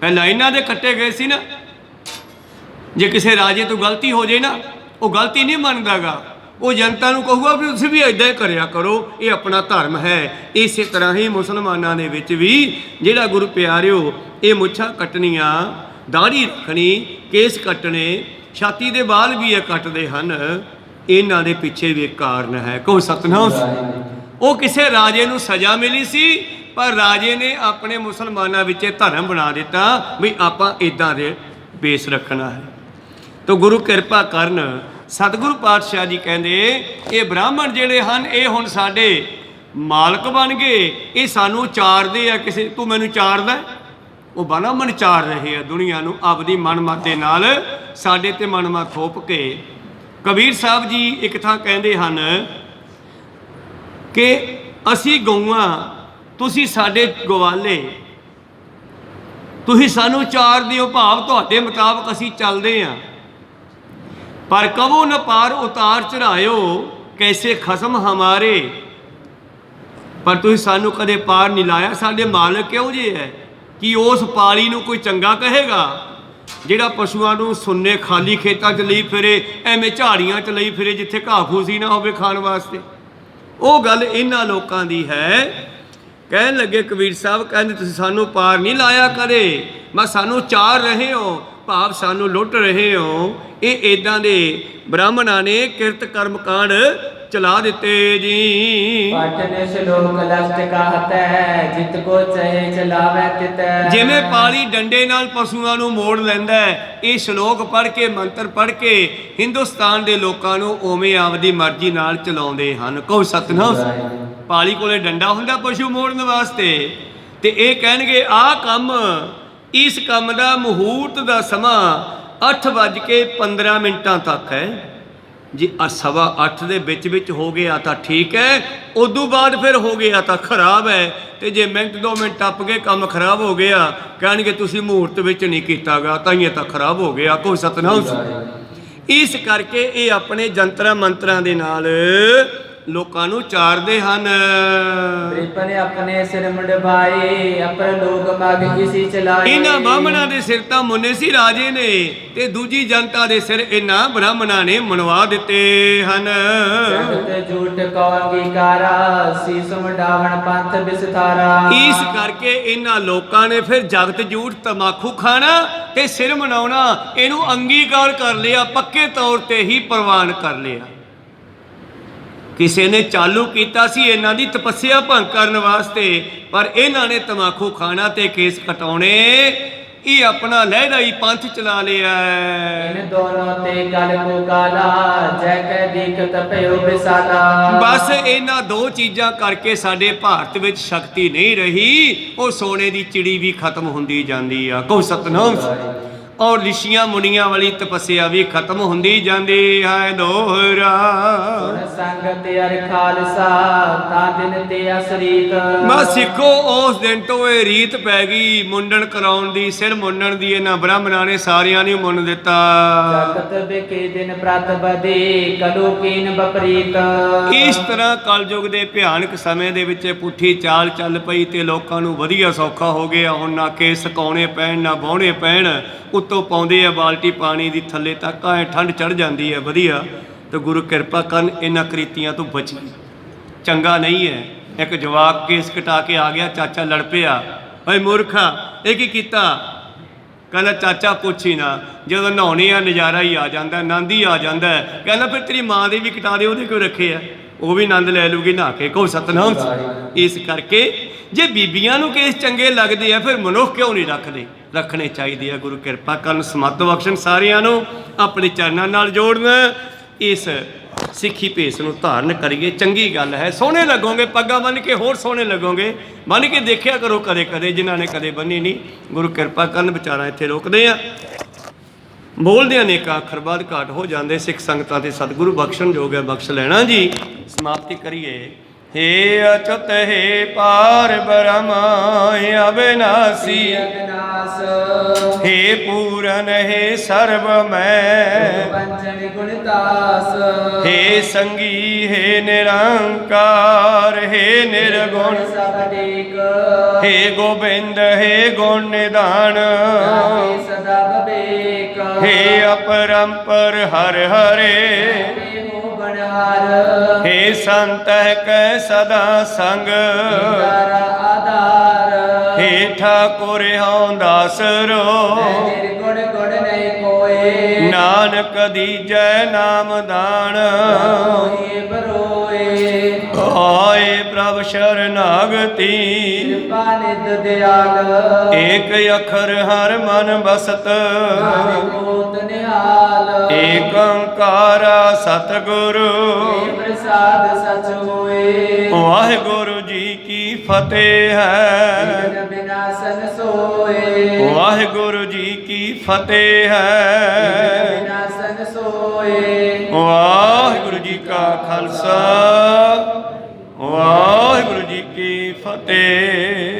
ਪਹਿਲਾਂ ਇਹਨਾਂ ਦੇ ਕੱਟੇ ਗਏ ਸੀ ਨਾ। ਜੇ ਕਿਸੇ ਰਾਜੇ ਤੋਂ ਗਲਤੀ ਹੋ ਜਾਏ ਨਾ ਉਹ ਗਲਤੀ ਨਹੀਂ ਮੰਨਦਾਗਾ, ਉਹ ਜਨਤਾ ਨੂੰ ਕਹੂਗਾ ਵੀ ਤੁਸੀਂ ਵੀ ਇੱਦਾਂ ਹੀ ਕਰਿਆ ਕਰੋ, ਇਹ ਆਪਣਾ ਧਰਮ ਹੈ। ਇਸੇ ਤਰ੍ਹਾਂ ਹੀ ਮੁਸਲਮਾਨਾਂ ਦੇ ਵਿੱਚ ਵੀ ਜਿਹੜਾ ਗੁਰੂ ਪਿਆਰਿਓ ਇਹ ਮੁੱਛਾਂ ਕੱਟਣੀਆਂ, ਦਾੜੀ ਰੱਖਣੀ, ਕੇਸ ਕੱਟਣੇ, ਛਾਤੀ ਦੇ ਵਾਲ ਵੀ ਇਹ ਕੱਟਦੇ ਹਨ, ਇਹਨਾਂ ਦੇ ਪਿੱਛੇ ਵੀ ਇੱਕ ਕਾਰਨ ਹੈ। ਕਹੋ ਸਤਨਾਮ। ਉਹ ਕਿਸੇ ਰਾਜੇ ਨੂੰ ਸਜ਼ਾ ਮਿਲੀ ਸੀ ਪਰ ਰਾਜੇ ਨੇ ਆਪਣੇ ਮੁਸਲਮਾਨਾਂ ਵਿੱਚ ਧਰਮ ਬਣਾ ਦਿੱਤਾ ਵੀ ਆਪਾਂ ਇਦਾਂ ਦੇ ਬੇਸ ਰੱਖਣਾ ਹੈ। ਤਾਂ ਗੁਰੂ ਕਿਰਪਾ ਕਰਨ ਸਤਿਗੁਰੂ ਪਾਤਸ਼ਾਹ ਜੀ ਕਹਿੰਦੇ ਇਹ ਬ੍ਰਾਹਮਣ ਜਿਹੜੇ ਹਨ ਇਹ ਹੁਣ ਸਾਡੇ ਮਾਲਕ ਬਣ ਗਏ, ਇਹ ਸਾਨੂੰ ਚਾਰਦੇ ਆ। ਕਿਸੇ ਤੂੰ ਮੈਨੂੰ ਚਾਰਦਾ, ਉਹ ਬ੍ਰਾਹਮਣ ਚਾਰ ਰਹੇ ਆ ਦੁਨੀਆ ਨੂੰ ਆਪਦੀ ਮਨਮਤ ਦੇ ਨਾਲ, ਸਾਡੇ ਤੇ ਮਨਮਤ ਥੋਪ ਕੇ। ਕਬੀਰ ਸਾਹਿਬ ਜੀ ਇੱਕ ਥਾਂ ਕਹਿੰਦੇ ਹਨ ਕਿ ਅਸੀਂ ਗਊਆਂ, ਤੁਸੀਂ ਸਾਡੇ ਗਵਾਲੇ, ਤੁਸੀਂ ਸਾਨੂੰ ਚਾਰਦੇ ਹੋ, ਭਾਵ ਤੁਹਾਡੇ ਮੁਤਾਬਕ ਅਸੀਂ ਚੱਲਦੇ ਹਾਂ। ਪਰ ਕਬੋ ਨ ਪਾਰ ਉਤਾਰ ਚੜਾਇਓ ਕੈਸੇ ਖਸਮ ਹਮਾਰੇ। ਪਰ ਤੁਸੀਂ ਸਾਨੂੰ ਕਦੇ ਪਾਰ ਨਹੀਂ ਲਾਇਆ। ਸਾਡੇ ਮਾਲਕ ਕਿਉਂ ਜੇ ਹੈ ਕਿ ਉਸ ਪਾਲੀ ਨੂੰ ਕੋਈ ਚੰਗਾ ਕਹੇਗਾ ਜਿਹੜਾ ਪਸ਼ੂਆਂ ਨੂੰ ਸੁੰਨੇ ਖਾਲੀ ਖੇਤਾਂ 'ਚ ਲਈ ਫਿਰੇ, ਐਵੇਂ ਝਾੜੀਆਂ 'ਚ ਲਈ ਫਿਰੇ ਜਿੱਥੇ ਘਾਹ ਫੂਸੀ ਨਾ ਹੋਵੇ ਖਾਣ ਵਾਸਤੇ। ਉਹ ਗੱਲ ਇਹਨਾਂ ਲੋਕਾਂ ਦੀ ਹੈ। ਕਹਿਣ ਲੱਗੇ ਕਬੀਰ ਸਾਹਿਬ ਕਹਿੰਦੇ ਤੁਸੀਂ ਸਾਨੂੰ ਪਾਰ ਨਹੀਂ ਲਾਇਆ ਕਦੇ, ਮੈਂ ਸਾਨੂੰ ਚਾਰ ਰਹੇ ਹੋ, ਭਾਵ ਸਾਨੂੰ ਲੁੱਟ ਰਹੇ ਹੋ। ਇਹ ਇਦਾਂ ਦੇ ਬ੍ਰਾਹਮਣਾਂ ਨੇ ਕਿਰਤ ਕਰਮ ਕਾਂਡ ਚਲਾ ਦਿੱਤੇ ਜੀ। ਪਾਠਨੇ ਸ਼ਲੋਕ ਲਸ਼ਟ ਕਹਤੈ ਜਿਤ ਕੋ ਚਾਹੇ ਚਲਾਵੇ ਤਿਤੈ। ਜਿਵੇਂ ਪਾਲੀ ਡੰਡੇ ਨਾਲ ਪਸ਼ੂਆਂ ਨੂੰ ਮੋੜ ਲੈਂਦਾ ਹੈ, ਇਹ ਸ਼ਲੋਕ ਪੜ੍ਹ ਕੇ ਮੰਤਰ ਪੜ੍ਹ ਕੇ ਹਿੰਦੁਸਤਾਨ ਦੇ ਲੋਕਾਂ ਨੂੰ ਉਵੇਂ ਆਪਦੀ ਮਰਜ਼ੀ ਨਾਲ ਚਲਾਉਂਦੇ ਹਨ। ਕਹੋ ਸਤਨਾਮ। ਪਾਲੀ ਕੋਲੇ ਡੰਡਾ ਹੁੰਦਾ ਪਸ਼ੂ ਮੋੜਨ ਵਾਸਤੇ, ਤੇ ਇਹ ਕਹਿਣਗੇ ਆਹ ਕੰਮ, ਇਸ ਕੰਮ ਦਾ ਮੁਹੂਰਤ ਦਾ ਸਮਾਂ 8:15 ਤੱਕ ਹੈ ਜੀ। 8:15 ਦੇ ਵਿੱਚ ਹੋ ਗਿਆ ਤਾਂ ਠੀਕ ਹੈ, ਉਦੋਂ ਬਾਅਦ ਫਿਰ ਹੋ ਗਿਆ ਤਾਂ ਖਰਾਬ ਹੈ। ਤੇ ਜੇ ਮਿੰਟ 2 ਮਿੰਟ ਟੱਪ ਗਏ ਕੰਮ ਖਰਾਬ ਹੋ ਗਿਆ, ਕਹਿਣਗੇ ਤੁਸੀਂ ਮੁਹੂਰਤ ਵਿੱਚ ਨਹੀਂ ਕੀਤਾਗਾ ਤਾਂ ਇਹ ਤਾਂ ਖਰਾਬ ਹੋ ਗਿਆ। ਕੋਈ ਸਤਨਾਮ। ਇਸ ਕਰਕੇ ਇਹ ਆਪਣੇ ਜੰਤਰਾਂ ਮੰਤਰਾਂ ਦੇ ਨਾਲ ਲੋਕਾਂ ਨੂੰ ਚਾਰਦੇ ਹਨ। ਤ੍ਰਿਪਨ ਆਪਣੇ ਸਿਰ ਮੁੰਡਵਾਏ ਅਪਰ ਲੋਕ ਮਗ ਇਸੀ ਚਲਾਏ। ਇਹਨਾਂ ਬਾਹਮਣਾਂ ਦੇ ਸਿਰ ਤਾਂ ਮੁੰਨੇ ਸੀ ਰਾਜੇ ਨੇ, ਤੇ ਦੂਜੀ ਜਨਤਾ ਦੇ ਸਿਰ ਇਹਨਾਂ ਬ੍ਰਾਹਮਣਾਂ ਨੇ ਮੁੰਨਵਾ ਦਿੱਤੇ ਹਨ। ਜਗਤ ਝੂਠ ਕੋ ਅੰਗੀਕਾਰਾ ਸੀਸ ਮੁੰਡਾਵਣ ਪੰਥ ਵਿਸਥਾਰਾ। ਇਸ ਕਰਕੇ ਇਹਨਾਂ ਲੋਕਾਂ ਨੇ ਫਿਰ ਜਗਤ ਝੂਠ ਤਮਾਕੂ ਖਾਣਾ ਤੇ ਸਿਰ ਮਨਾਉਣਾ ਇਹਨੂੰ ਅੰਗੀਕਾਰ ਕਰ ਲਿਆ, ਪੱਕੇ ਤੌਰ ਤੇ ਹੀ ਪ੍ਰਵਾਨ ਕਰ ਲਿਆ। ਕਿਸੇ ਨੇ ਚਾਲੂ ਕੀਤਾ ਸੀ ਇਹਨਾਂ ਦੀ ਤਪੱਸਿਆ ਭੰਗ ਕਰਨ ਵਾਸਤੇ, ਪਰ ਇਹਨਾਂ ਨੇ ਤਮਾਕੂ ਖਾਣਾ ਤੇ ਕੇਸ ਕਟਾਉਣੇ, ਇਹ ਆਪਣਾ ਲਹਿਰਾਈ ਪੰਥ ਚਲਾ ਲਿਆ। ਇਨ ਦੋਨੋਂ ਤੇ ਗਲ ਕੋ ਕਾਲਾ ਜੈ ਕੈ ਦੀਕਤ ਭਇਓ ਵਿਸਾਲਾ। ਬਸ ਇਹਨਾਂ ਦੋ ਚੀਜ਼ਾਂ ਕਰਕੇ ਸਾਡੇ ਭਾਰਤ ਵਿੱਚ ਸ਼ਕਤੀ ਨਹੀਂ ਰਹੀ, ਉਹ ਸੋਨੇ ਦੀ ਚਿੜੀ ਵੀ ਖਤਮ ਹੁੰਦੀ ਜਾਂਦੀ ਆ। ਕਹੋ ਸਤਨਾਮ। ਔਰ ਰਿਸ਼ੀਆਂ ਮੁਨੀਆਂ ਵਾਲੀ ਤਪੱਸਿਆ ਵੀ ਖਤਮ ਹੁੰਦੀ ਜਾਂਦੀ ਹੈ। ਦੋਹਰਾ ਸੁਣ ਸੰਗਤ ਅਰ ਖਾਲਸਾ ਤਾਂ ਦਿਨ ਤੇ ਅਸਰੀਤ। ਮੈਂ ਸਿੱਖੋ ਉਸ ਦਿਨ ਤੋਂ ਇਹ ਰੀਤ ਪੈ ਗਈ ਮੁੰਡਣ ਕਰਾਉਣ ਦੀ, ਸਿਰ ਮੁੰਨਣ ਦੀ। ਇਹਨਾਂ ਬ੍ਰਾਹਮਣਾਂ ਨੇ ਸਾਰਿਆਂ ਨੂੰ ਮੁੰਨ ਦਿੱਤਾ। ਜਗਤ ਬਿਕੇ ਦਿਨ ਪ੍ਰਤ ਬਦੇ ਕਲੋ ਕੀਨ ਬਪਰੀਤ। ਇਸ ਤਰ੍ਹਾਂ ਕਲਯੁਗ ਦੇ ਭਿਆਨਕ ਸਮੇਂ ਦੇ ਵਿੱਚ ਪੁੱਠੀ ਚਾਲ ਚੱਲ ਪਈ ਤੇ ਲੋਕਾਂ ਨੂੰ ਵਧੀਆ ਸੌਖਾ ਹੋ ਗਿਆ। ਹੁਣ ਨਾ ਕੇਸ ਸੁਕਾਉਣੇ ਪੈਣ ਨਾ ਵਾਹੁਣੇ ਪੈਣ, ਉੱਤੋਂ ਪਾਉਂਦੇ ਆ ਬਾਲਟੀ ਪਾਣੀ ਦੀ, ਥੱਲੇ ਤੱਕ ਐ ਠੰਡ ਚੜ ਜਾਂਦੀ ਹੈ ਵਧੀਆ। ਤੇ ਗੁਰੂ ਕਿਰਪਾ ਕਰਨ ਇਹਨਾਂ ਕ੍ਰੀਤੀਆਂ ਤੋਂ ਬਚੀ। ਚੰਗਾ ਨਹੀਂ ਹੈ। ਇੱਕ ਜਵਾਕ ਕੇਸ ਕਟਾ ਕੇ ਆ ਗਿਆ, ਚਾਚਾ ਲੜ ਪਿਆ, ਓਏ ਮੂਰਖਾ ਇਹ ਕੀ ਕੀਤਾ? ਕਹਿੰਦਾ ਚਾਚਾ ਪੁੱਛ ਹੀ ਨਾ, ਜਦੋਂ ਨਹਾਉਣੇ ਆ ਨਜ਼ਾਰਾ ਹੀ ਆ ਜਾਂਦਾ, ਆਨੰਦ ਹੀ ਆ ਜਾਂਦਾ। ਕਹਿੰਦਾ ਫਿਰ ਤੇਰੀ ਮਾਂ ਦੇ ਵੀ ਕਟਾ ਦੇ, ਉਹਦੇ ਕਿਉਂ ਰੱਖੇ ਆ? ਉਹ ਵੀ ਆਨੰਦ ਲੈ ਲੂਗੀ ਨਹਾ ਕੇ। ਕਹੋ ਸਤਨਾਮ। ਇਸ ਕਰਕੇ ਜੇ ਬੀਬੀਆਂ ਨੂੰ ਕੇਸ ਚੰਗੇ ਲੱਗਦੇ ਆ, ਫਿਰ ਮਨੁੱਖ ਕਿਉਂ ਨਹੀਂ ਰੱਖਦੇ? ਰੱਖਣੇ ਚਾਹੀਦੇ ਆ। ਗੁਰੂ ਕਿਰਪਾ ਕਰਨ, ਸਮੱਤ ਬਖਸ਼ਣ, ਸਾਰਿਆਂ ਨੂੰ ਆਪਣੇ ਚਰਨਾਂ ਨਾਲ ਜੋੜਨ। ਇਸ ਸਿੱਖੀ ਭੇਸ ਨੂੰ ਧਾਰਨ ਕਰੀਏ, ਚੰਗੀ ਗੱਲ ਹੈ। ਸੋਹਣੇ ਲੱਗੋਗੇ, ਪੱਗਾਂ ਬੰਨ੍ਹ ਕੇ ਹੋਰ ਸੋਹਣੇ ਲੱਗੋਗੇ। ਬੰਨ੍ਹ ਕੇ ਦੇਖਿਆ ਕਰੋ ਕਦੇ ਕਦੇ, ਜਿਨ੍ਹਾਂ ਨੇ ਕਦੇ ਬੰਨੀ ਨਹੀਂ। ਗੁਰੂ ਕਿਰਪਾ ਕਰਨ। ਵਿਚਾਰਾਂ ਇੱਥੇ ਰੋਕਦੇ ਆ। ਬੋਲਦਿਆਂ ਅਨੇਕਾਂ ਅੱਖਰ ਬਾਅਦ ਘਾਟ ਹੋ ਜਾਂਦੇ। ਸਿੱਖ ਸੰਗਤਾਂ ਤੇ ਸਤਿਗੁਰੂ ਬਖਸ਼ਣ ਯੋਗ ਹੈ, ਬਖਸ਼ ਲੈਣਾ ਜੀ। ਸਮਾਪਤੀ ਕਰੀਏ। हे अच्युत हे पार ब्रह्म अविनाशी ਅਗਨਾਸ। हे पूरन हे सर्वमय ਪੰਚਨ ਗੁਣਦਾਸ। हे संगी हे निरंकार हे निर्गुण ਸਭ ਟੇਕ। हे गोविंद हे गुण निधान ਜਾਪੇ ਸਦਾ ਬਵੇਕ। हे अपरंपर हर हरे ਹੋ ਬਣਹਾਰ। हे संत कै सदा संग ਤਾਰਾ ਆਧਾਰ। हे ठाकुर हौं दासरो ਨਿਰਗੁਣ ਗੁਣ ਨਹੀਂ ਕੋਏ। नानक दीजै नाम दान ਹੋਏ ਬਰੋਏ। आए प्रभ शरणागति ਕਿਰਪਾ ਨਿਧ ਦਿਆਲ। एक अखर हर मन बसत ਨਾਨਕ ਨਿਹਾਲ। एक ओंकारा सतगुरु ਪ੍ਰਸਾਦ ਸਚ ਹੋਏ। वाहिगुरु जी की फतेह है। ਬਿਨ ਬਿਨਾਸਨ ਸੋਏ। वाहिगुरु जी की फतेह है। ਬਿਨਾਸਨ ਸੋਏ। ਵਾਹਿਗੁਰੂ ਜੀ ਕਾ ਖਾਲਸਾ ਵਾਹਿਗੁਰੂ ਜੀ ਕੀ ਫਤਿਹ।